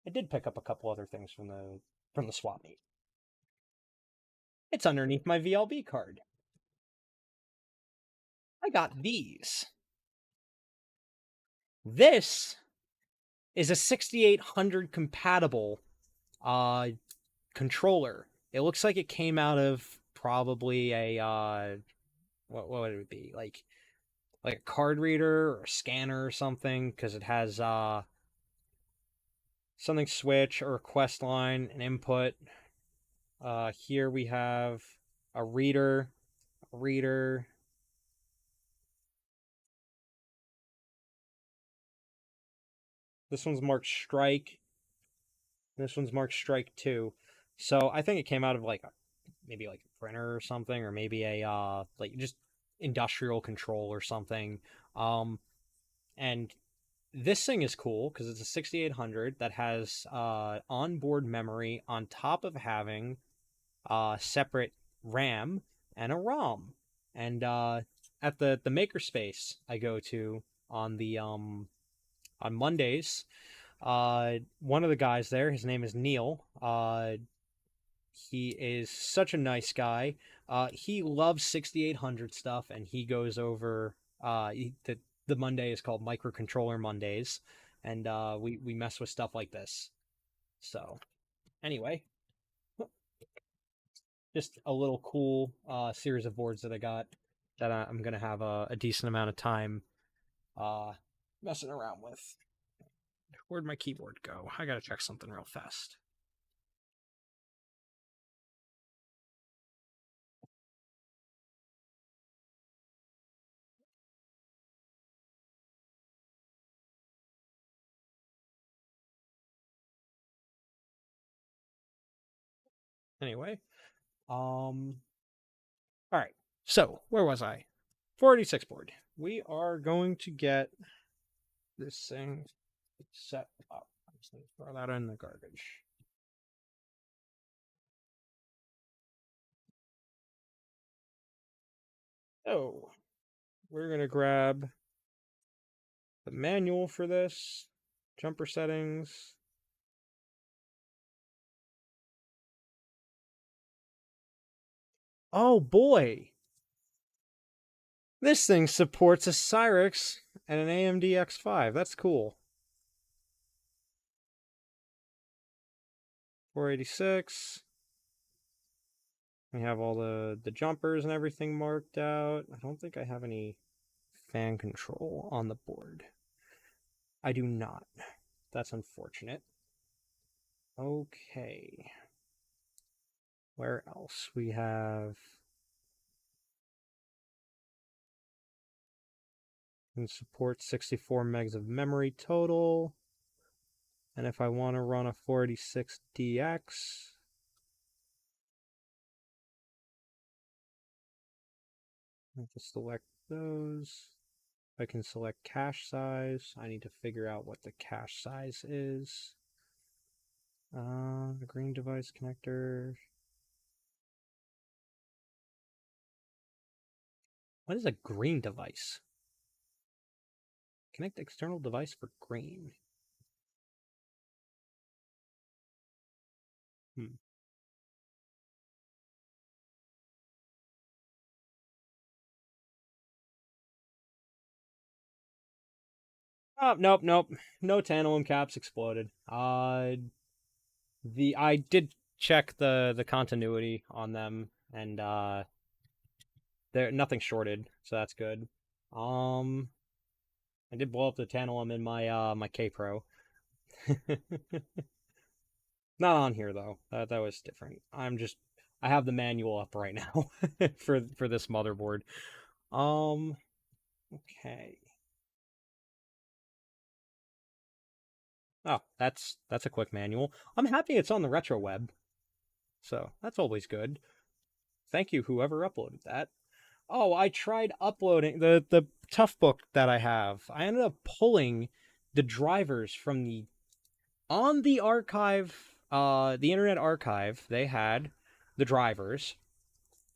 [SPEAKER 1] I did pick up a couple other things from the swap meet. It's underneath my VLB card. I got these. This is a 6800 compatible uh controller. It looks like it came out of probably a what would it be? Like a card reader or a scanner or something because it has something switch or a quest line, an input. Here we have a reader. This one's marked strike. This one's marked strike 2. So I think it came out of maybe like a printer or something, or maybe a like just industrial control or something. And this thing is cool because it's a 6800 that has onboard memory on top of having separate RAM and a ROM. And at the makerspace I go to on Mondays, one of the guys there, his name is Neil. He is such a nice guy. He loves 6800 stuff, and he goes over. The Monday is called Microcontroller Mondays, and we mess with stuff like this. So anyway, just a little cool series of boards that I got that I'm gonna have a decent amount of time uh, messing around with. Where'd my keyboard go? I gotta check something real fast. Anyway, all right. So where was I? 486 board. We are going to get this thing set up. I'm just gonna throw that in the garbage. Oh, we're gonna grab the manual for this, jumper settings. Oh boy, this thing supports a Cyrix and an AMD X5. That's cool. 486. We have all the jumpers and everything marked out. I don't think I have any fan control on the board. I do not. That's unfortunate. Okay. Where else? We have can support 64 megs of memory total. And if I want to run a 486DX, I have to select those. I can select cache size. I need to figure out what the cache size is. Green device connector. What is a green device? Connect external device for green. Hmm. Oh, nope, nope. No tantalum caps exploded. I did check the continuity on them, and there nothing shorted, so that's good. Um, I did blow up the tantalum in my K Pro. Not on here though. That was different. I have the manual up right now for this motherboard. Um, okay. Oh, that's a quick manual. I'm happy it's on the retro web. So that's always good. Thank you, whoever uploaded that. Oh, I tried uploading the tough book that I have. I ended up pulling the drivers from the on the archive, the Internet Archive. They had the drivers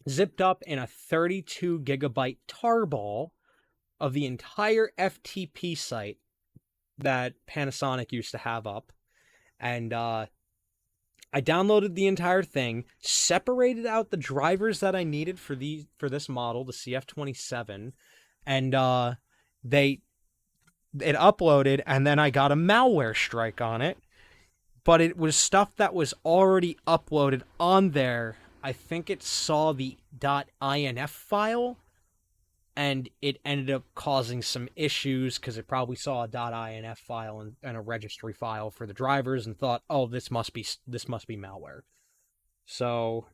[SPEAKER 1] zipped up in a 32 gigabyte tarball of the entire FTP site that Panasonic used to have up, and I downloaded the entire thing, separated out the drivers that I needed for this model, the CF27, and they it uploaded, and then I got a malware strike on it. But it was stuff that was already uploaded on there. I think it saw the .inf file, and it ended up causing some issues because it probably saw a .inf file and a registry file for the drivers and thought, oh, this must be malware. So,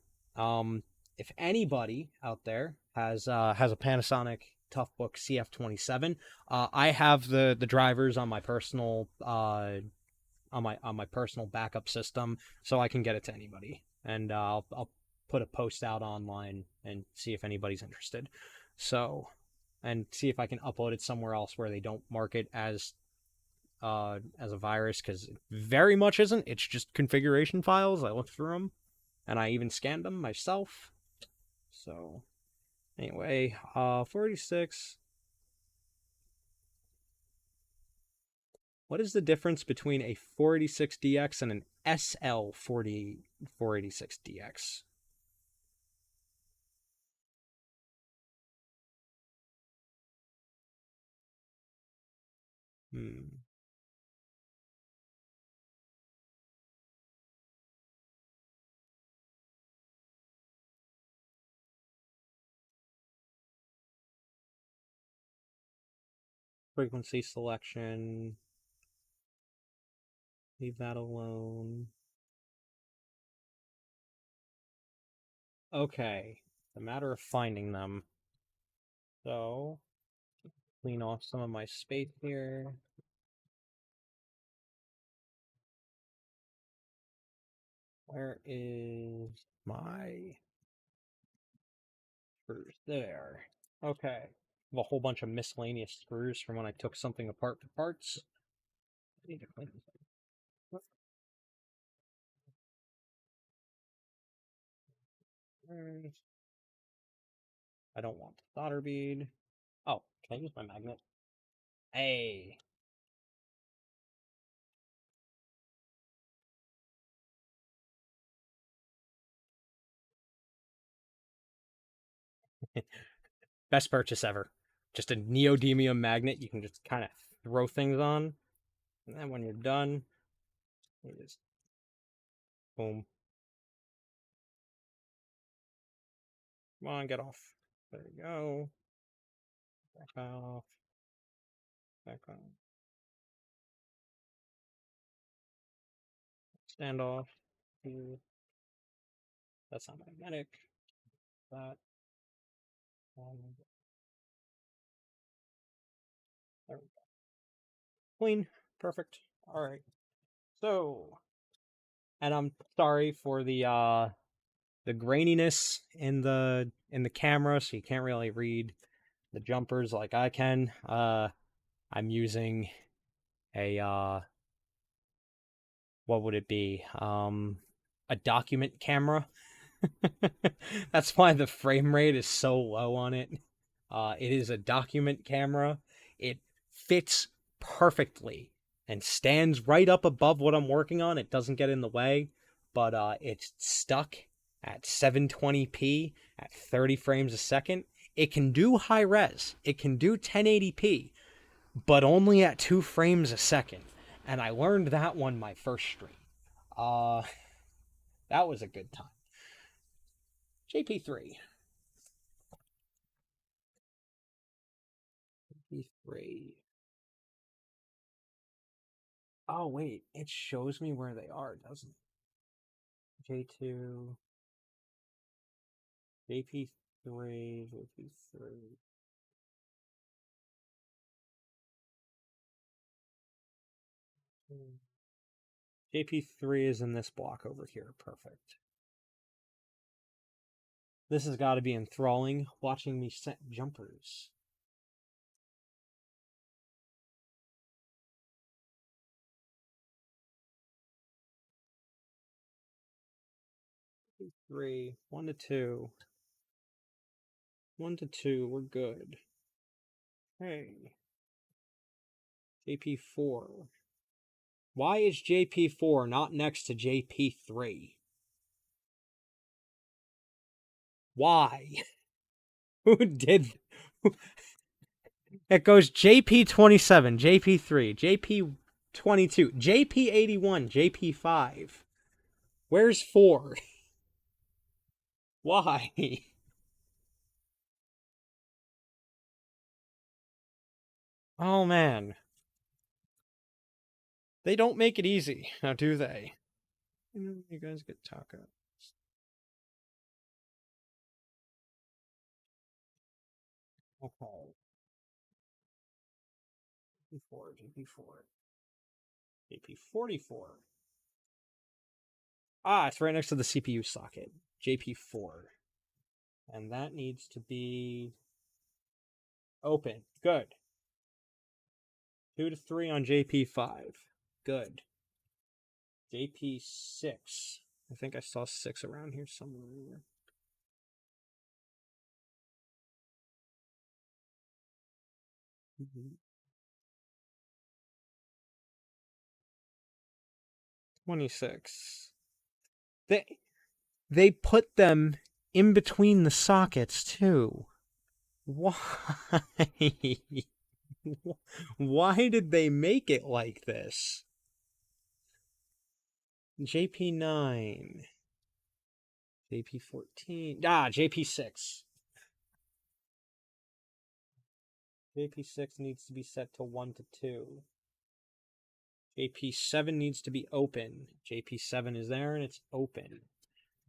[SPEAKER 1] if anybody out there has a Panasonic Toughbook CF27, I have the drivers on my personal on my personal backup system, so I can get it to anybody, and I'll put a post out online and see if anybody's interested. So, and see if I can upload it somewhere else where they don't mark it as a virus, because it very much isn't. It's just configuration files. I looked through them, and I even scanned them myself. So, anyway, 46. What is the difference between a 486DX and an SL 486DX? Hmm. Frequency selection. Leave that alone. Okay. The matter of finding them. So, clean off some of my space here. Where is my screws? There. Okay. I have a whole bunch of miscellaneous screws from when I took something apart for parts. I need to clean this up. I don't want the solder bead. Oh, can I use my magnet? Hey. Best purchase ever. Just a neodymium magnet you can just kind of throw things on. And then when you're done, you just boom. Come on, get off. There you go. Back off. Back on. Stand off. That's not magnetic. That. There we go. Clean. Perfect. All right. So, and I'm sorry for the graininess in the camera, so you can't really read the jumpers like I can. I'm using a what would it be? A document camera. That's why the frame rate is so low on it. It is a document camera. It fits perfectly and stands right up above what I'm working on. It doesn't get in the way, but it's stuck at 720p at 30 frames a second. It can do high res. It can do 1080p, but only at 2 frames a second. And I learned that one my first stream. Uh, that was a good time. JP3. JP3. Oh, wait. It shows me where they are, doesn't it? J2, JP3, JP3. JP3 is in this block over here. Perfect. This has got to be enthralling, watching me set jumpers. Three, 1 to 2. 1 to 2, we're good. Hey. JP4. Why is JP4 not next to JP3? Why? Who did? It goes JP27, JP3, JP22, JP81, JP5. Where's 4? Why? Oh man. They don't make it easy, now do they? You guys get tacos. Okay. JP4, JP4. JP44. Ah, it's right next to the CPU socket. JP4. And that needs to be open. Good. 2 to 3 on JP5. Good. JP6. I think I saw 6 around here somewhere. Mm-hmm. 26. They put them in between the sockets too. Why? Why did they make it like this? JP9. JP14. Ah, JP6. JP6 needs to be set to 1 to 2. JP7 needs to be open. JP7 is there and it's open.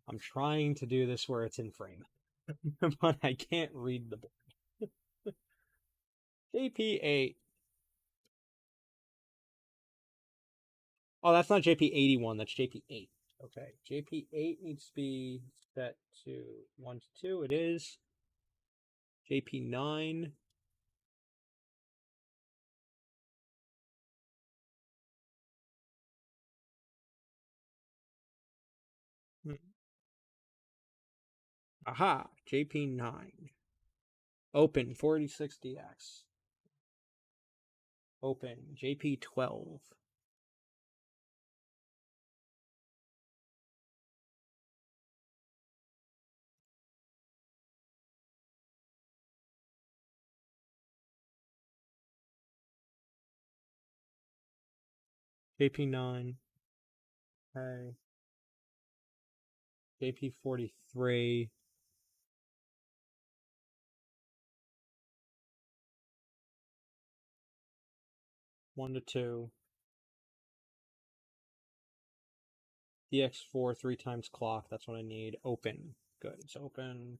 [SPEAKER 1] I'm trying to do this where it's in frame, but I can't read the board. JP8. Oh, that's not JP81, that's JP8. Okay, JP8 needs to be set to 1 to 2. It is. JP9. Aha, JP9. Open 4060X. Open JP12. JP9. Okay. JP43. One to 2. DX4 3 times clock. That's what I need. Open. Good. It's open.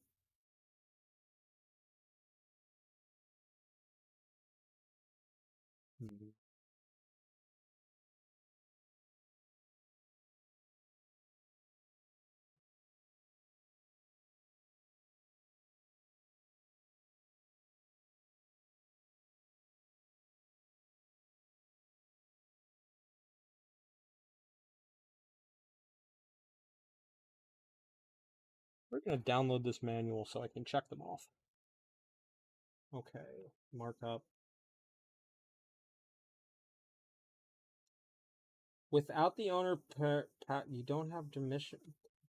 [SPEAKER 1] We're going to download this manual so I can check them off. Okay. Markup. Without the owner, you don't have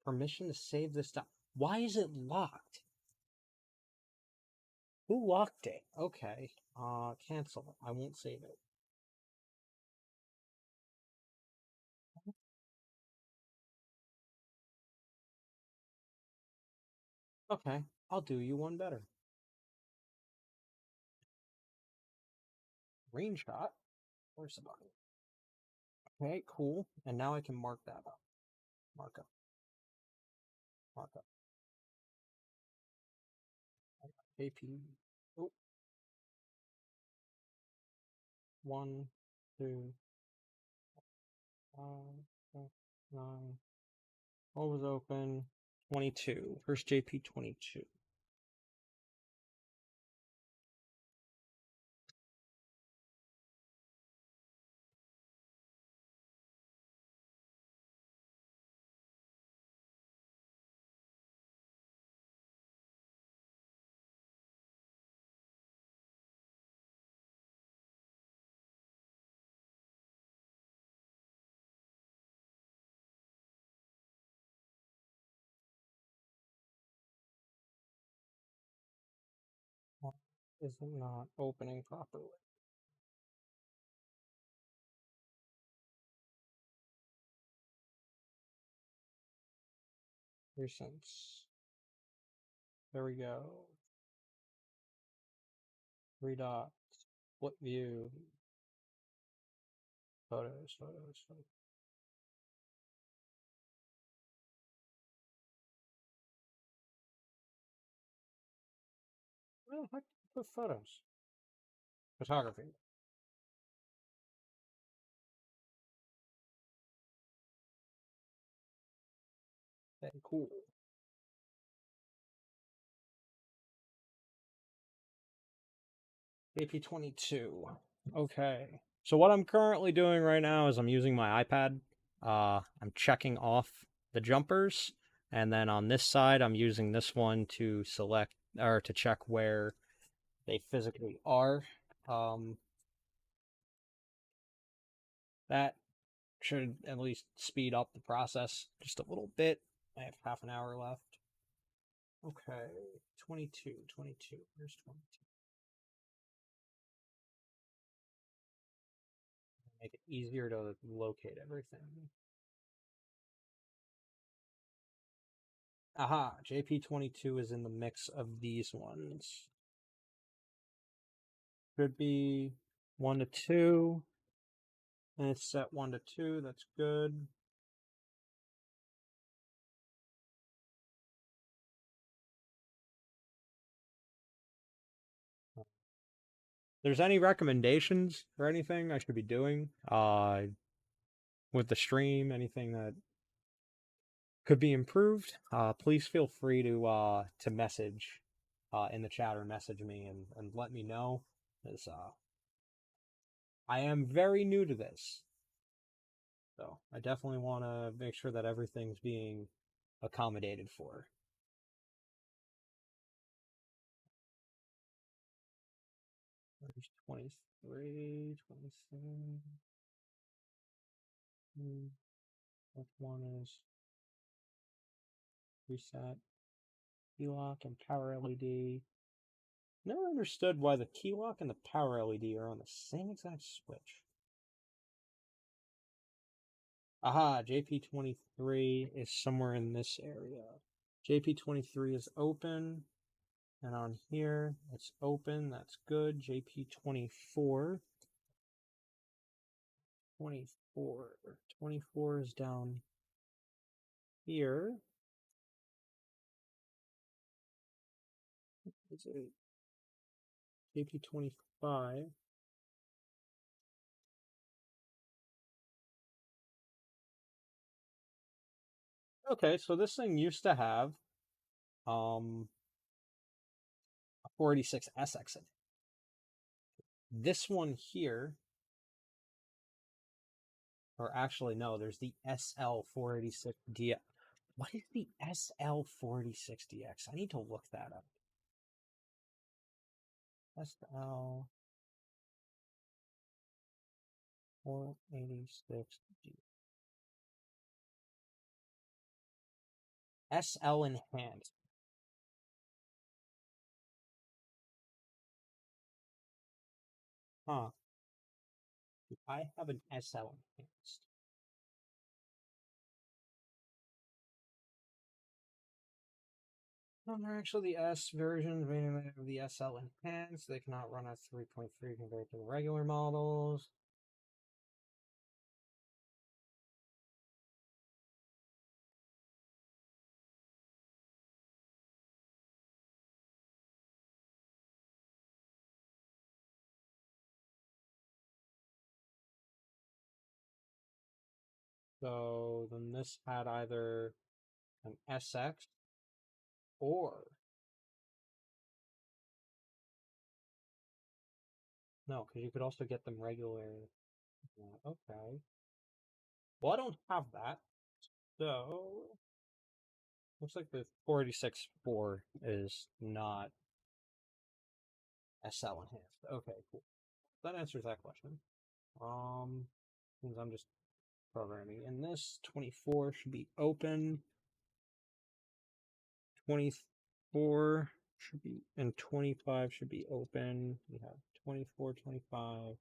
[SPEAKER 1] permission to save this stuff. Why is it locked? Who locked it? Okay. Cancel. I won't save it. Okay. I'll do you one better. Screenshot. Where's the button? Okay, cool. And now I can mark that up. Markup. Markup. AP. Oh. 1, 2, 5, 6, 9. What was open? 22. Where's JP22? Why is it not opening properly? Recents. There we go. Three dots. Split view. Photos, photos, photos. Where the heck did I put photos? Photography. Okay, cool. AP22. Okay. So what I'm currently doing right now is I'm using my iPad. I'm checking off the jumpers, and then on this side, I'm using this one to select or to check where they physically are. Um, that should at least speed up the process just a little bit. I have half an hour left. Okay, 22, 22. Where's 22? Make it easier to locate everything. Aha, JP22 is in the mix of these ones. Should be 1 to 2. And it's set 1 to 2. That's good. There's any recommendations or anything I should be doing with the stream, anything that could be improved, please feel free to message in the chat or message me and let me know. As I am very new to this, so I definitely want to make sure that everything's being accommodated for. There's 23, 27. What one is reset? Key lock and power LED. Never understood why the key lock and the power LED are on the same exact switch. Aha, JP23 is somewhere in this area. JP23 is open. And on here, it's open. That's good. JP24. 24. 24 is down here. Is it JP25? Okay, so this thing used to have a 486SX in it. This one here, or actually no, there's the SL486DX. What is the SL486DX? I need to look that up. SL 486D. SL enhanced. Huh. Do I have an SL enhanced? No, they're actually the S versions, meaning they have the SL enhanced. They cannot run at 3.3 compared to the regular models. So then this had either an SX Or no, because you could also get them regular. Okay. Well, I don't have that. So looks like the 486-4 is not SL enhanced. Okay, cool. That answers that question. Since I'm just programming. And this 24 should be open. 24 should be, and 25 should be open. We have 24, 25.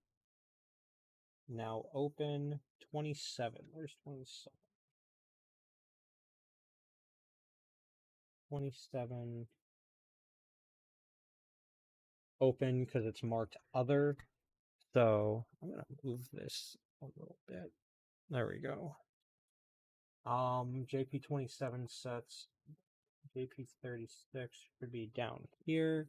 [SPEAKER 1] Now open 27. Where's 27? 27 open because it's marked other. So I'm gonna move this a little bit. There we go. JP27 sets. JP36 should be down here.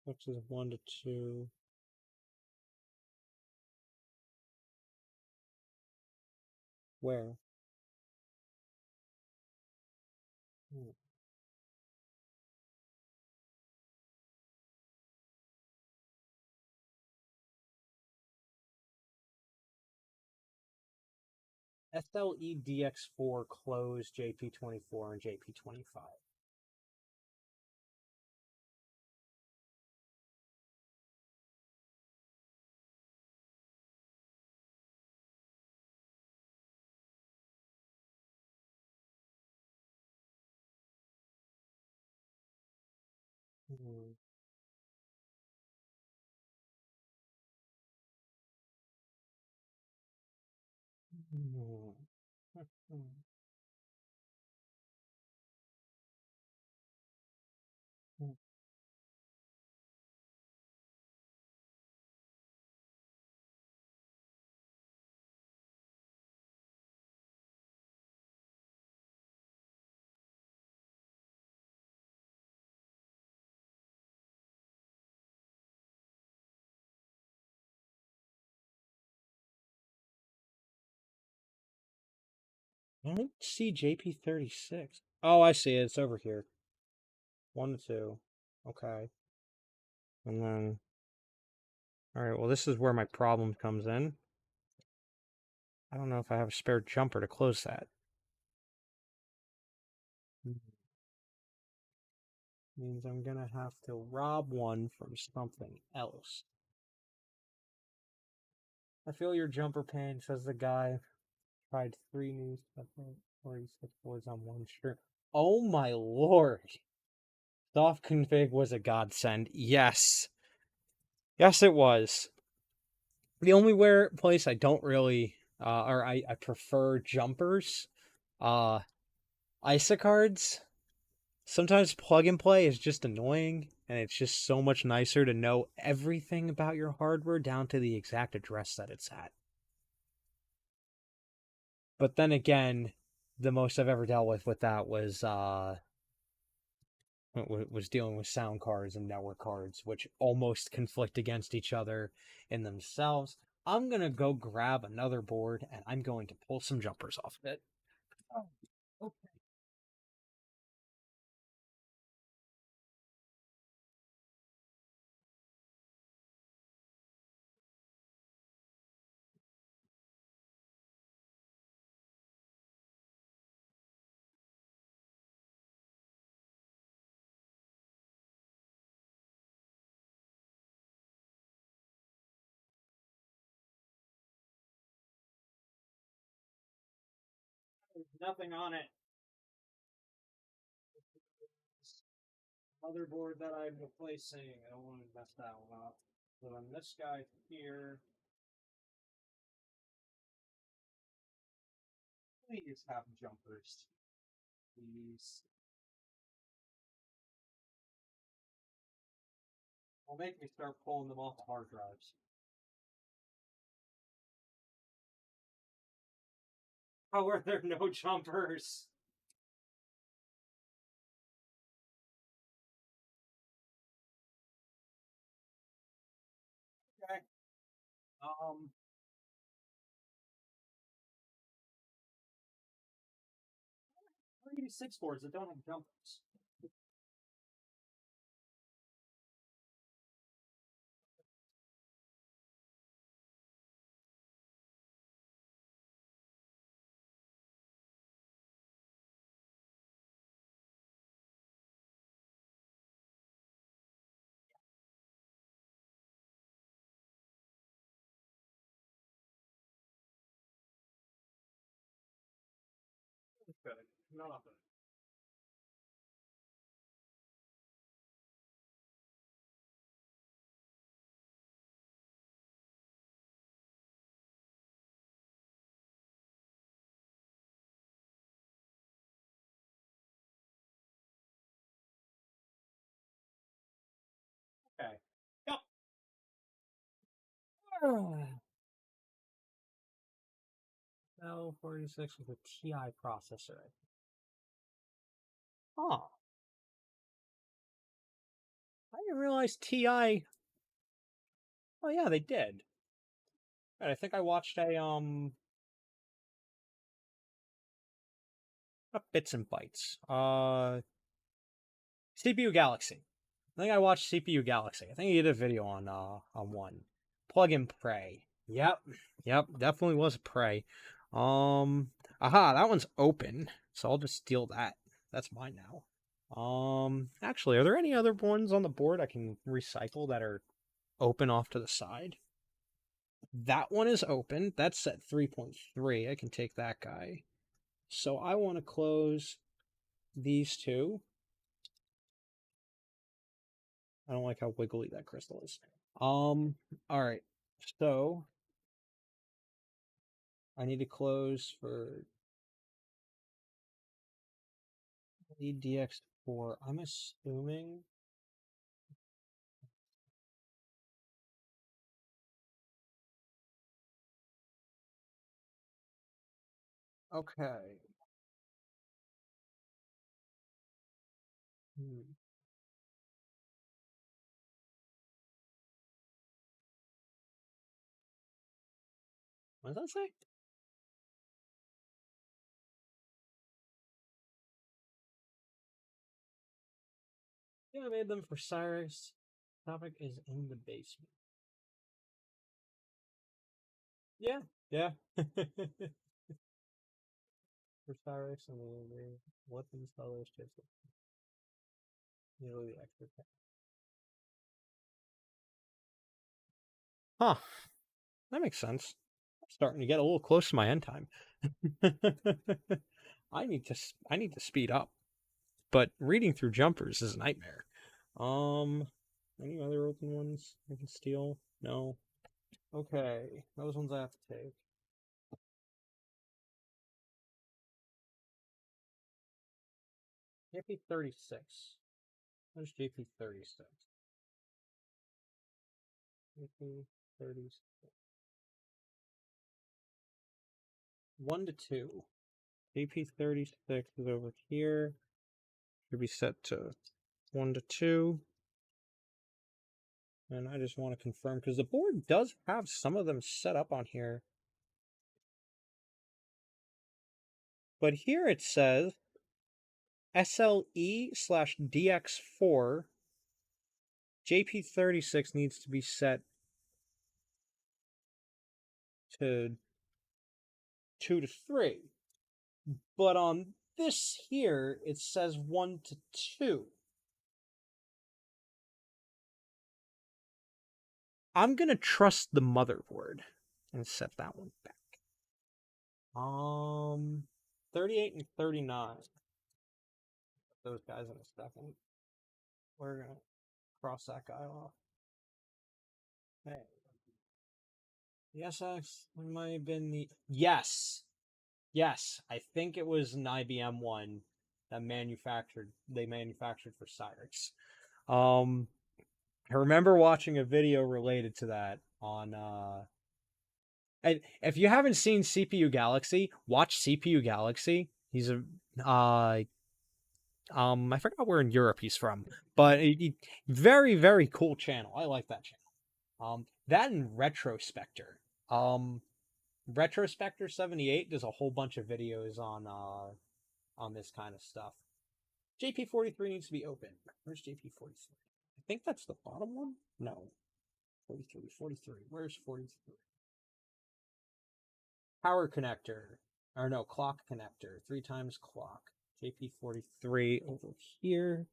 [SPEAKER 1] Which is 1 to 2. Where? Hmm. SLEDX4 close JP24 and JP25. Hmm. Hmm. I don't see JP36. Oh, I see it. It's over here. 1 to 2. Okay. And then, all right, well, this is where my problem comes in. I don't know if I have a spare jumper to close that. Means I'm gonna have to rob one from something else. I feel your jumper pain, says the guy. Tried 3 new 46 boards on one shirt. Oh my lord. Soft config was a godsend. Yes. Yes, it was. The only place I don't really, or I prefer jumpers, ISA cards. Sometimes plug and play is just annoying, and it's just so much nicer to know everything about your hardware down to the exact address that it's at. But then again, the most I've ever dealt with that was dealing with sound cards and network cards, which almost conflict against each other in themselves. I'm gonna go grab another board and I'm going to pull some jumpers off of it. Oh, okay. There's nothing on it. Motherboard that I'm replacing. I don't want to mess that one up. So then this guy here. Please have jumpers. Please. Will make me start pulling them off the hard drives. How are there no jumpers? Okay. Um, x86 boards that don't have jumpers. Good. Nothing. Okay. Yep. L 46 with a TI processor. Oh, I didn't realize TI. Oh yeah, they did. I think I watched not Bits and Bytes. CPU Galaxy. I think I watched CPU Galaxy. I think he did a video on one. Plug and Pray. Yep. Yep, definitely was a Prey. Aha, that one's open, so I'll just steal that. That's mine now. Actually, are there any other ones on the board I can recycle that are open off to the side? That one is open. That's set 3.3. I can take that guy. So I want to close these two. I don't like how wiggly that crystal is. All right. So I need to close for DX4. I'm assuming. Okay. What does that say? Yeah, I made them for Cyrus. Topic is in the basement. Yeah, yeah. For Cyrus and the weapons, colors, chips. Nearly the extra. Huh. That makes sense. I'm starting to get a little close to my end time. I need to speed up. But reading through jumpers is a nightmare. Um any other open ones I can steal? No. Okay. Those ones I have to take. JP36. Where's JP36? JP36. 1 to 2. JP36 is over here. Should be set to 1 to 2. And I just want to confirm because the board does have some of them set up on here. But here it says SLE/DX4 JP36 needs to be set to 2 to 3. But on this here, it says 1 to 2. I'm going to trust the motherboard and set that one back. 38 and 39. Those guys in a second. We're going to cross that guy off. Hey. The SX might have been the... Yes. Yes. I think it was an IBM one that they manufactured for Cyrix. I remember watching a video related to that on and if you haven't seen CPU Galaxy, watch CPU Galaxy. He's a I forgot where in Europe he's from, but very, very cool channel. I like that channel. That and Retrospector. Retrospector 78 does a whole bunch of videos on on this kind of stuff. JP43 needs to be open. Where's JP43? I think that's the bottom one. No, 43, 43. Where's 43? Power connector, or no, clock connector. 3 times clock. JP43 over here.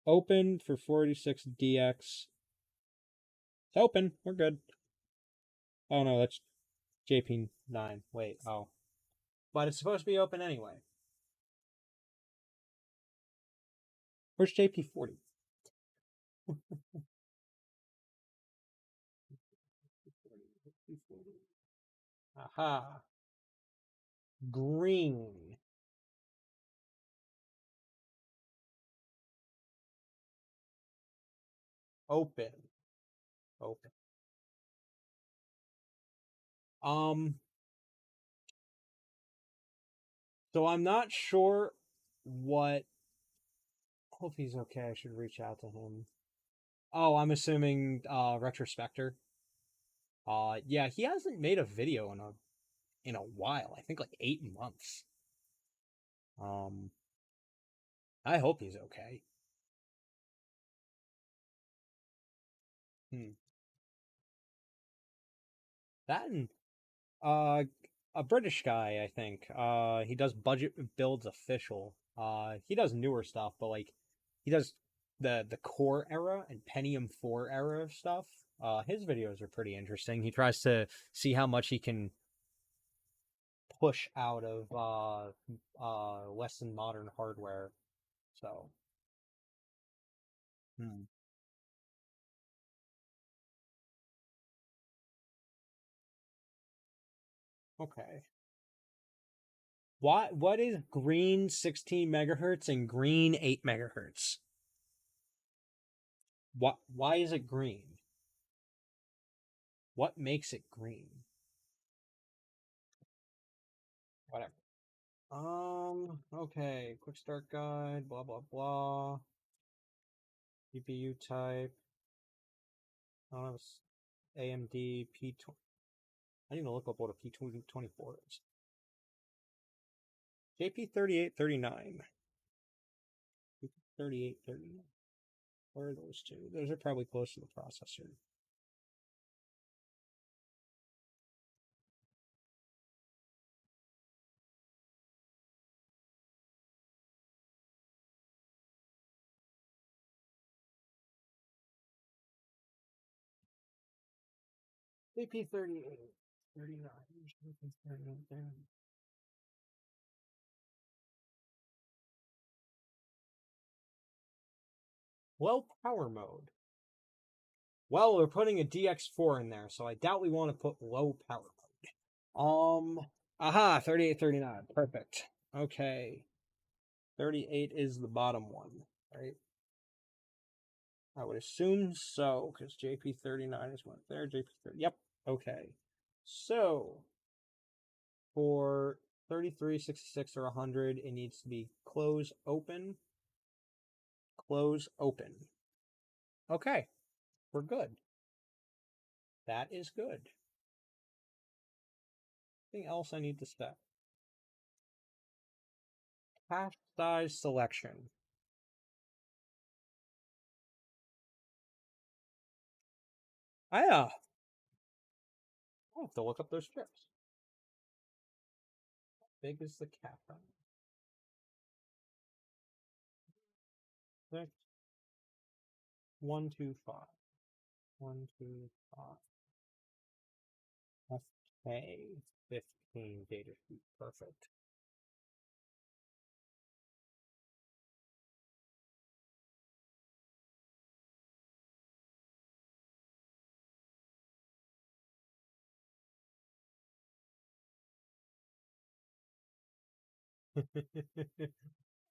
[SPEAKER 1] Open for 46DX. It's open. We're good. Oh no, that's JP9. Wait, oh. But it's supposed to be open anyway. Where's JP40? Aha. Green. Open. Open. So I'm not sure what. Hope he's okay. I should reach out to him. Oh, I'm assuming Retrospector. Yeah, he hasn't made a video in a while. I think like 8 months. Um, I hope he's okay. Hmm. That and uh, a British guy, I think. He does Budget Builds Official. He does newer stuff, but like he does the Core era and Pentium 4 era stuff. His videos are pretty interesting. He tries to see how much he can push out of less than modern hardware. So, hmm. Okay. What is green 16 megahertz and green 8 megahertz? Why is it green? What makes it green? Whatever. Okay. Quick start guide, blah blah blah. GPU type. I don't know, AMD P20. I need to look up what a P24 is. JP3839. 3839. Where are those two? Those are probably close to the processor. JP38. 39. Low power mode. Well, we're putting a DX4 in there, so I doubt we want to put low power mode. Aha, 3839. Perfect. Okay. 38 is the bottom one, right? I would assume so, because JP39 is one there. JP30. Yep. Okay. So, for 33, 66, or 100, it needs to be close, open, close, open. Okay. We're good. That is good. Anything else I need to set? Cache size selection. I'll have to look up those strips. How big is the cap on it? 125. 125. Okay. 15 data sheet. Perfect.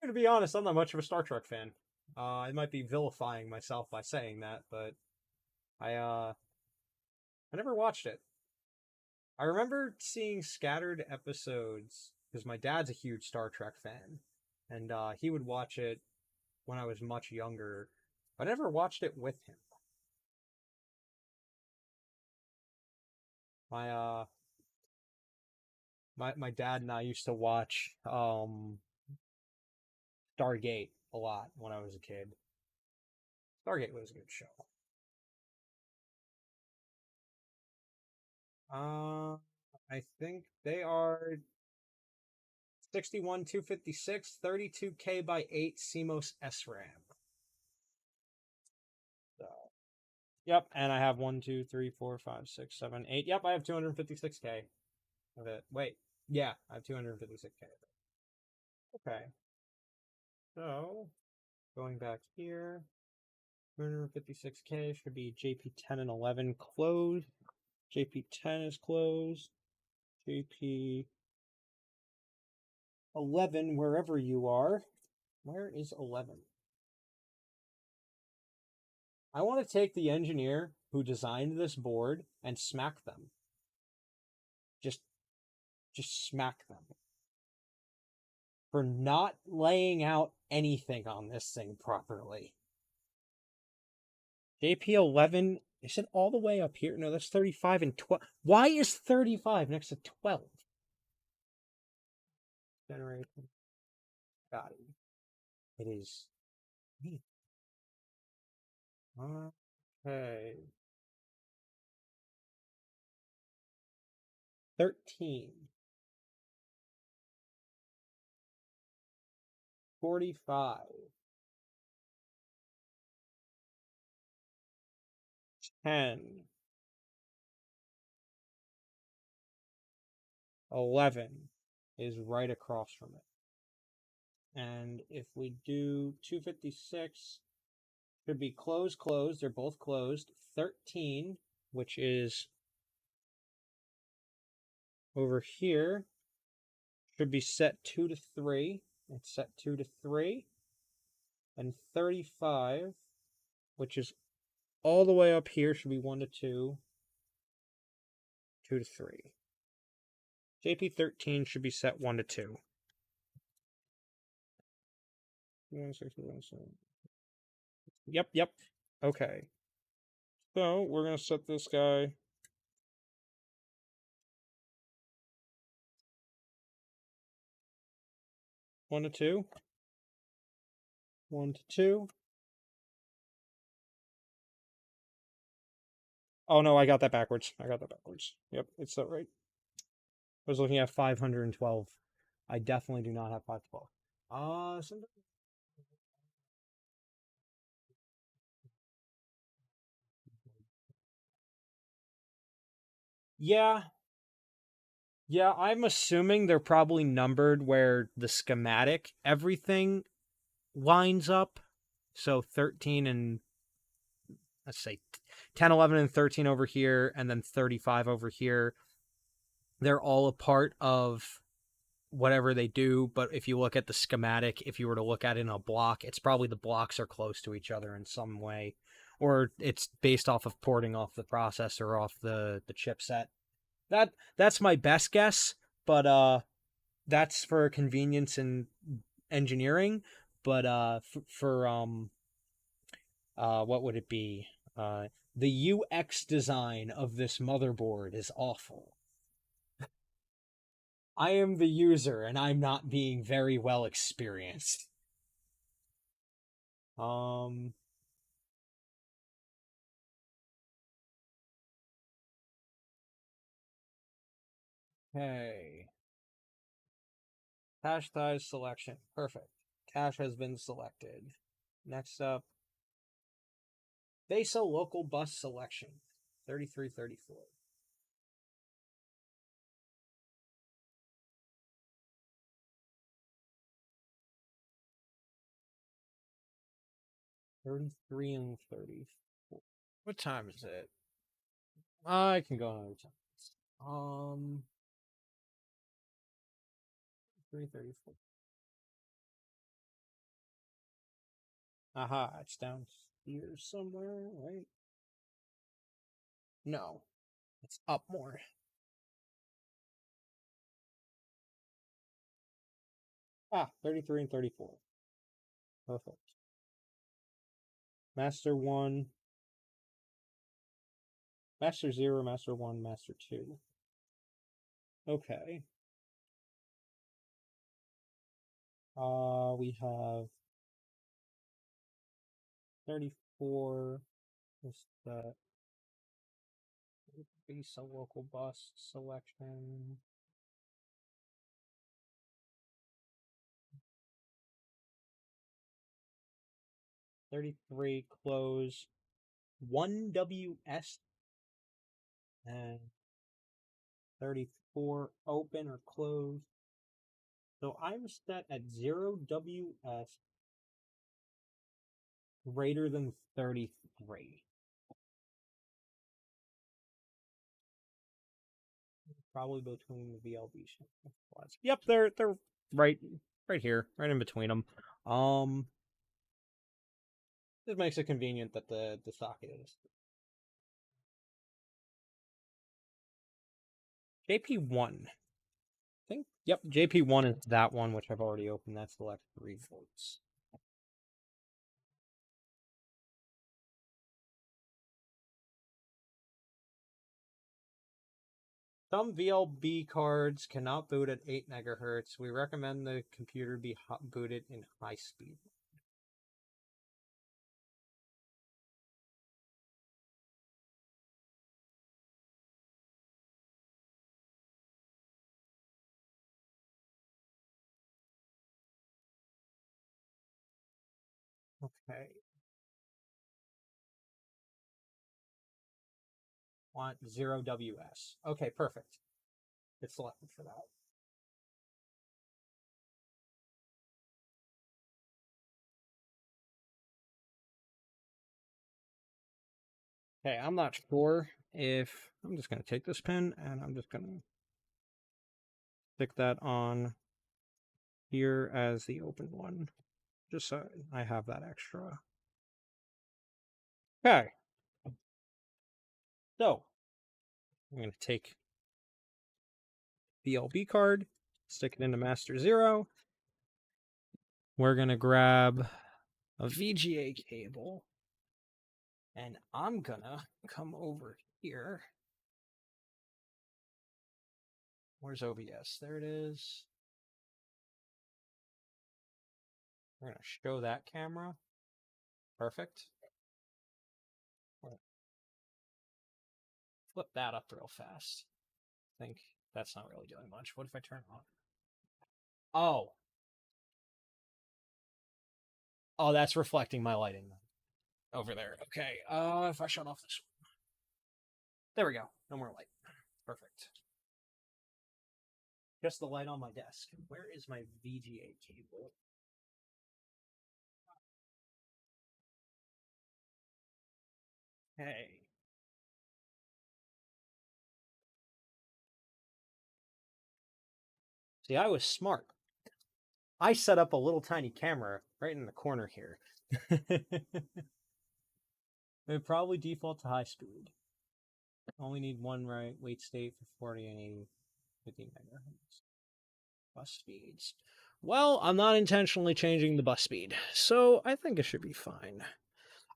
[SPEAKER 1] To be honest, I'm not much of a Star Trek fan. I might be vilifying myself by saying that, but I never watched it. I remember seeing scattered episodes because my dad's a huge Star Trek fan, and he would watch it when I was much younger. I never watched it with him. My my dad and I used to watch Stargate a lot when I was a kid. Stargate was a good show. I think they are 61 256 32K by 8 CMOS SRAM. So, yep, and I have 1, 2, 3, 4, 5, 6, 7, 8. Yep, I have 256K of it. Wait, yeah, I have 256K of it. Okay, so going back here, 256K should be JP10 and 11 closed. JP10 is closed. JP11, wherever you are. Where is 11? I want to take the engineer who designed this board and smack them. Just smack them. For not laying out anything on this thing properly. JP11, is it all the way up here? No, that's 35 and 12. Why is 35 next to 12? Generation. Got it. It is me. Okay. 13. 45. 10. 11 is right across from it. And if we do 256, should be closed. They're both closed. 13, which is over here, should be set 2 to 3. It's set 2 to 3. And 35, which is all the way up here, should be 1 to 2. 2 to 3. JP13 should be set 1 to 2. 1, 6, 1, 7. Yep. Okay. So we're going to set this guy. One to two. 1 to 2. Oh no, I got that backwards. Yep, it's set right. I was looking at 512. I definitely do not have 512. Yeah. Yeah, I'm assuming they're probably numbered where the schematic, everything lines up. So 13 and, let's say, 10, 11, and 13 over here, and then 35 over here. They're all a part of whatever they do, but if you look at the schematic, if you were to look at it in a block, it's probably the blocks are close to each other in some way, or it's based off of porting off the processor, off the chipset. That's my best guess, but that's for convenience and engineering. But for what would it be? The UX design of this motherboard is awful. I am the user, and I'm not being very well experienced. Um. Okay. Cache size selection. Perfect. Cache has been selected. Next up, VESA local bus selection. 3334. $33 and $34. What time is it? I can go another time. 334. Aha, it's down here somewhere, right? No, it's up more. Ah, 33 and 34. Perfect. Master 1, Master 0, Master 1, Master 2. Okay. We have 34. Is the base a local bus selection? $33 close. 1WS and 34 open or closed. So I'm set at 0WS greater than 33. Probably between the VLB spots. Yep, they're right here, right in between them. This makes it convenient that the socket is JP1. I think yep, JP1 is that one which I've already opened. That's select 3 volts. Some VLB cards cannot boot at 8 megahertz. We recommend the computer be booted in high speed. Okay. Want 0WS. Okay, perfect. It's selected for that. Okay, I'm not sure if I'm just going to take this pin and I'm just going to stick that on here as the open one, just so I have that extra. Okay. So I'm going to take the LB card, stick it into Master Zero. We're going to grab a VGA cable, and I'm going to come over here. Where's OBS? There it is. We're going to show that camera. Perfect. Flip that up real fast. I think that's not really doing much. What if I turn it on? Oh. Oh, that's reflecting my lighting over there. Okay. If I shut off this one. There we go. No more light. Perfect. Just the light on my desk. Where is my VGA cable? Hey. See, I was smart. I set up a little tiny camera right in the corner here. It would probably default to high speed. Only need one wait state for 40 and 80, 50 megahertz. Bus speeds. Well, I'm not intentionally changing the bus speed, so I think it should be fine.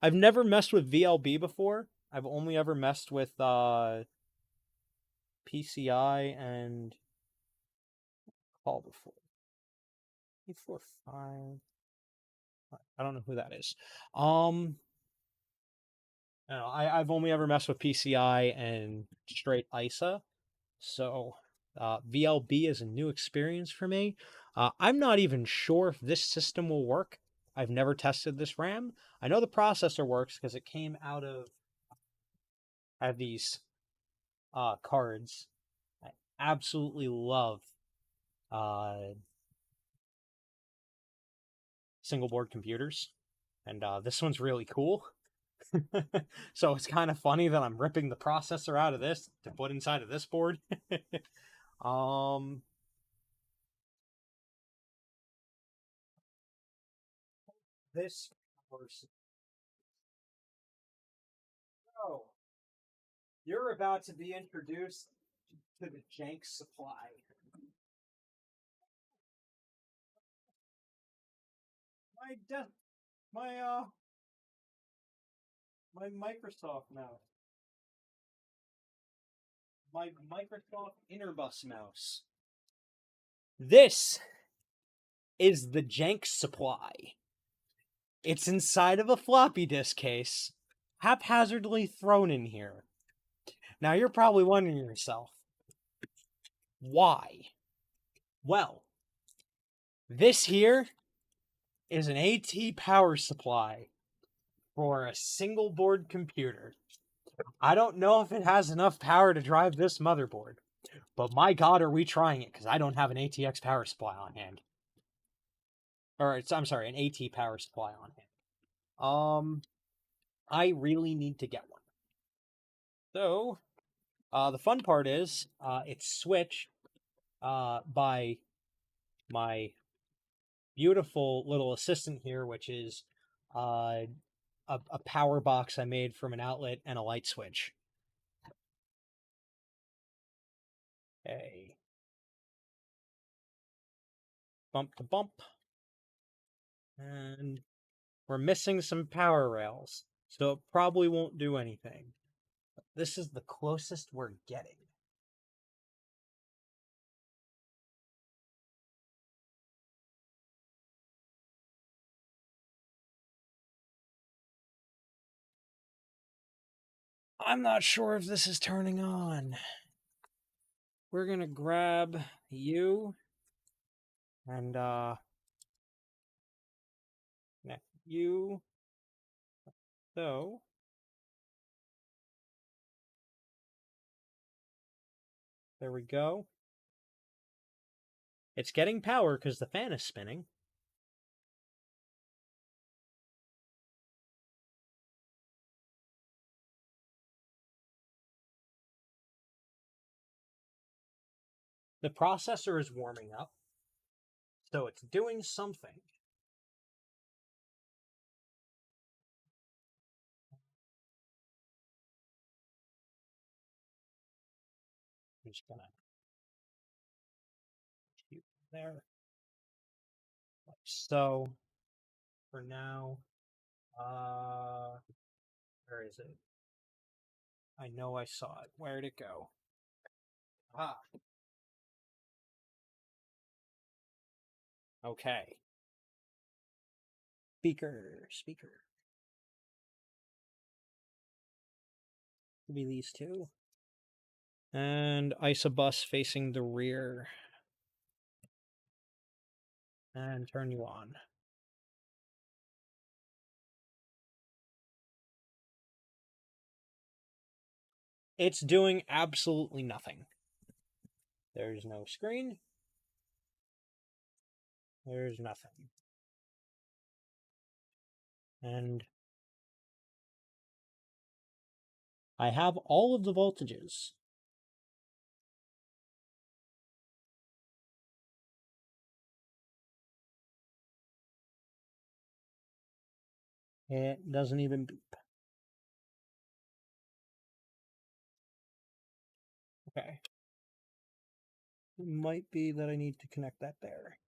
[SPEAKER 1] I've never messed with VLB before. I've only ever messed with PCI and call before. 845. I don't know who that is. I've only ever messed with PCI and straight ISA, so VLB is a new experience for me. I'm not even sure if this system will work. I've never tested this RAM. I know the processor works because it came out of I have these cards. I absolutely love single board computers, and this one's really cool. So it's kind of funny that I'm ripping the processor out of this to put inside of this board. This course. Oh, you're about to be introduced to the Jank Supply. My my Microsoft mouse. My Microsoft Interbus mouse. This is the jank supply. It's inside of a floppy disk case, haphazardly thrown in here. Now you're probably wondering yourself, why? Well, this here is an AT power supply for a single board computer. I don't know if it has enough power to drive this motherboard, but my god, are we trying it, because I don't have an ATX power supply on hand. Or, I'm sorry, an AT power supply on hand. I really need to get one. So, the fun part is, it's switched by my beautiful little assistant here, which is a power box I made from an outlet and a light switch. Okay. Bump to bump. And we're missing some power rails, so it probably won't do anything. This is the closest we're getting. I'm not sure if this is turning on. We're gonna grab you and you. So there we go. It's getting power because the fan is spinning. The processor is warming up, so it's doing something. I'm just gonna keep there. Like so. For now, where is it? I know I saw it. Where'd it go? Ah, okay. Speaker. Could be these two. And isobus facing the rear. And turn you on. It's doing absolutely nothing. There's no screen. There's nothing. And I have all of the voltages. It doesn't even beep. Okay. It might be that I need to connect that there.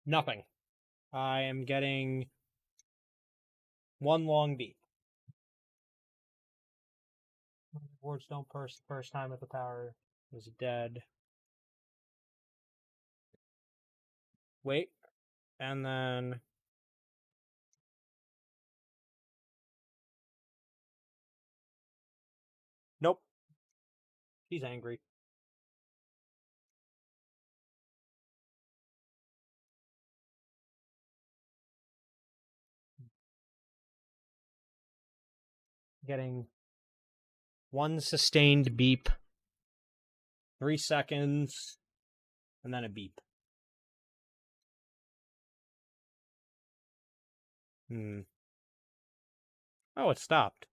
[SPEAKER 1] Nothing. I am getting one long beep. Boards don't burst the first time with the power is dead. Wait. And then nope. He's angry. Getting one sustained beep, 3 seconds, and then a beep. Oh, it stopped.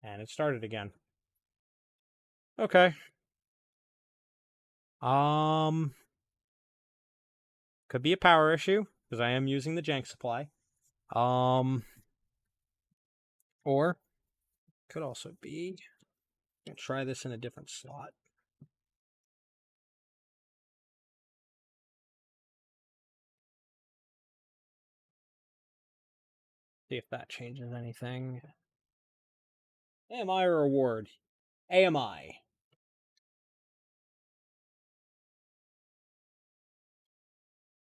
[SPEAKER 1] And it started again. Okay. Could be a power issue, because I am using the jank supply. Or could also be, I'll try this in a different slot. See if that changes anything. Am I a reward? AMI.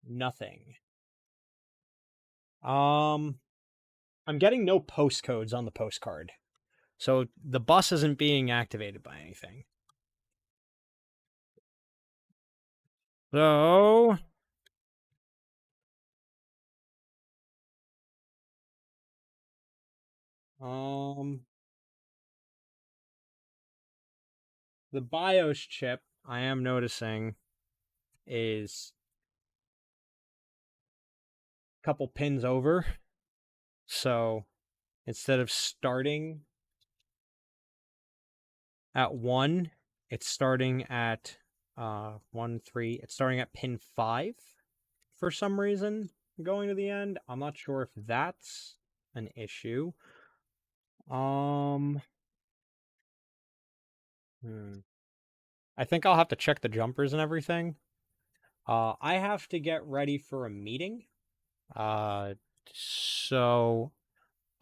[SPEAKER 1] Nothing. Um, I'm getting no postcodes on the postcard. So the bus isn't being activated by anything. So um the BIOS chip I am noticing is a couple pins over. So instead of starting at 1, it's starting at 1 3. It's starting at pin 5 for some reason going to the end. I'm not sure if that's an issue. Um hmm. I think I'll have to check the jumpers and everything. I have to get ready for a meeting. Uh, so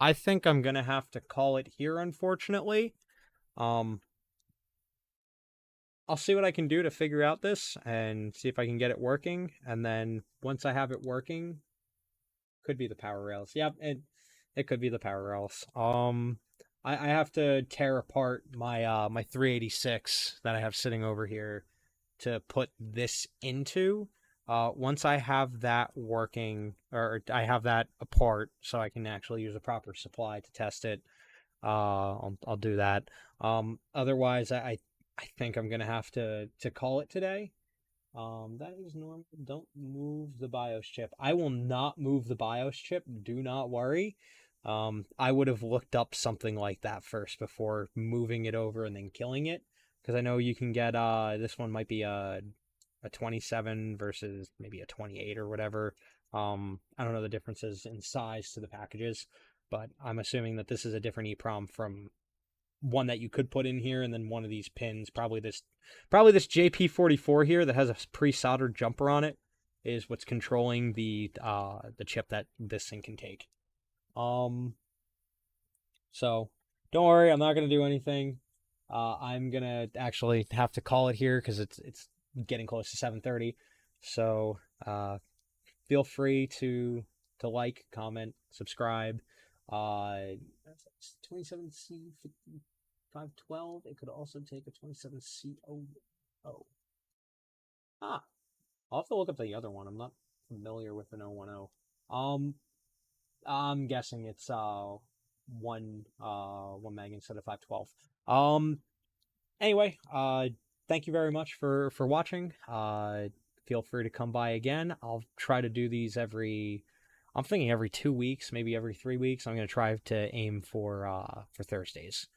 [SPEAKER 1] I think I'm gonna have to call it here, unfortunately. Um, I'll see what I can do to figure out this and see if I can get it working. And then once I have it working, could be the power rails. Yep, it could be the power rails. I have to tear apart my 386 that I have sitting over here to put this into. Once I have that working, or I have that apart, so I can actually use a proper supply to test it, I'll do that. Otherwise, I think I'm gonna have to call it today. That is normal. Don't move the BIOS chip. I will not move the BIOS chip. Do not worry. I would have looked up something like that first before moving it over and then killing it, because I know you can get this one might be a 27 versus maybe a 28 or whatever. I don't know the differences in size to the packages, but I'm assuming that this is a different EEPROM from one that you could put in here, and then one of these pins, probably this JP44 here that has a pre-soldered jumper on it, is what's controlling the chip that this thing can take. So don't worry, I'm not gonna do anything. I'm gonna actually have to call it here because it's getting close to 7:30. So feel free to like, comment, subscribe. 27C 512. It could also take a 27C00. Ah, I'll have to look up the other one. I'm not familiar with an 010. Um, I'm guessing it's one meg instead of 512. Anyway, thank you very much for watching. Feel free to come by again. I'll try to do these I'm thinking every 2 weeks, maybe every 3 weeks. I'm gonna try to aim for Thursdays.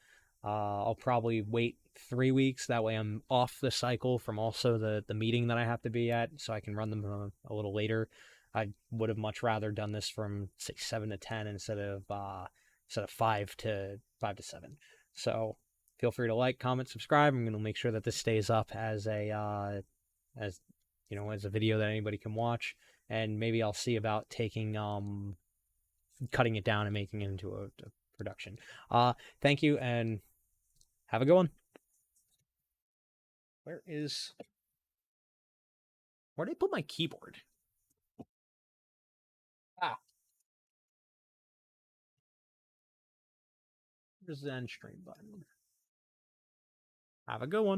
[SPEAKER 1] I'll probably wait 3 weeks. That way, I'm off the cycle from also the meeting that I have to be at, so I can run them a little later. I would have much rather done this from say 7 to 10 instead of 5 to 7. So feel free to like, comment, subscribe. I'm going to make sure that this stays up as a video that anybody can watch, and maybe I'll see about taking cutting it down and making it into a production. Thank you and have a good one. Where did I put my keyboard? Ah, there's the end stream button. Have a good one.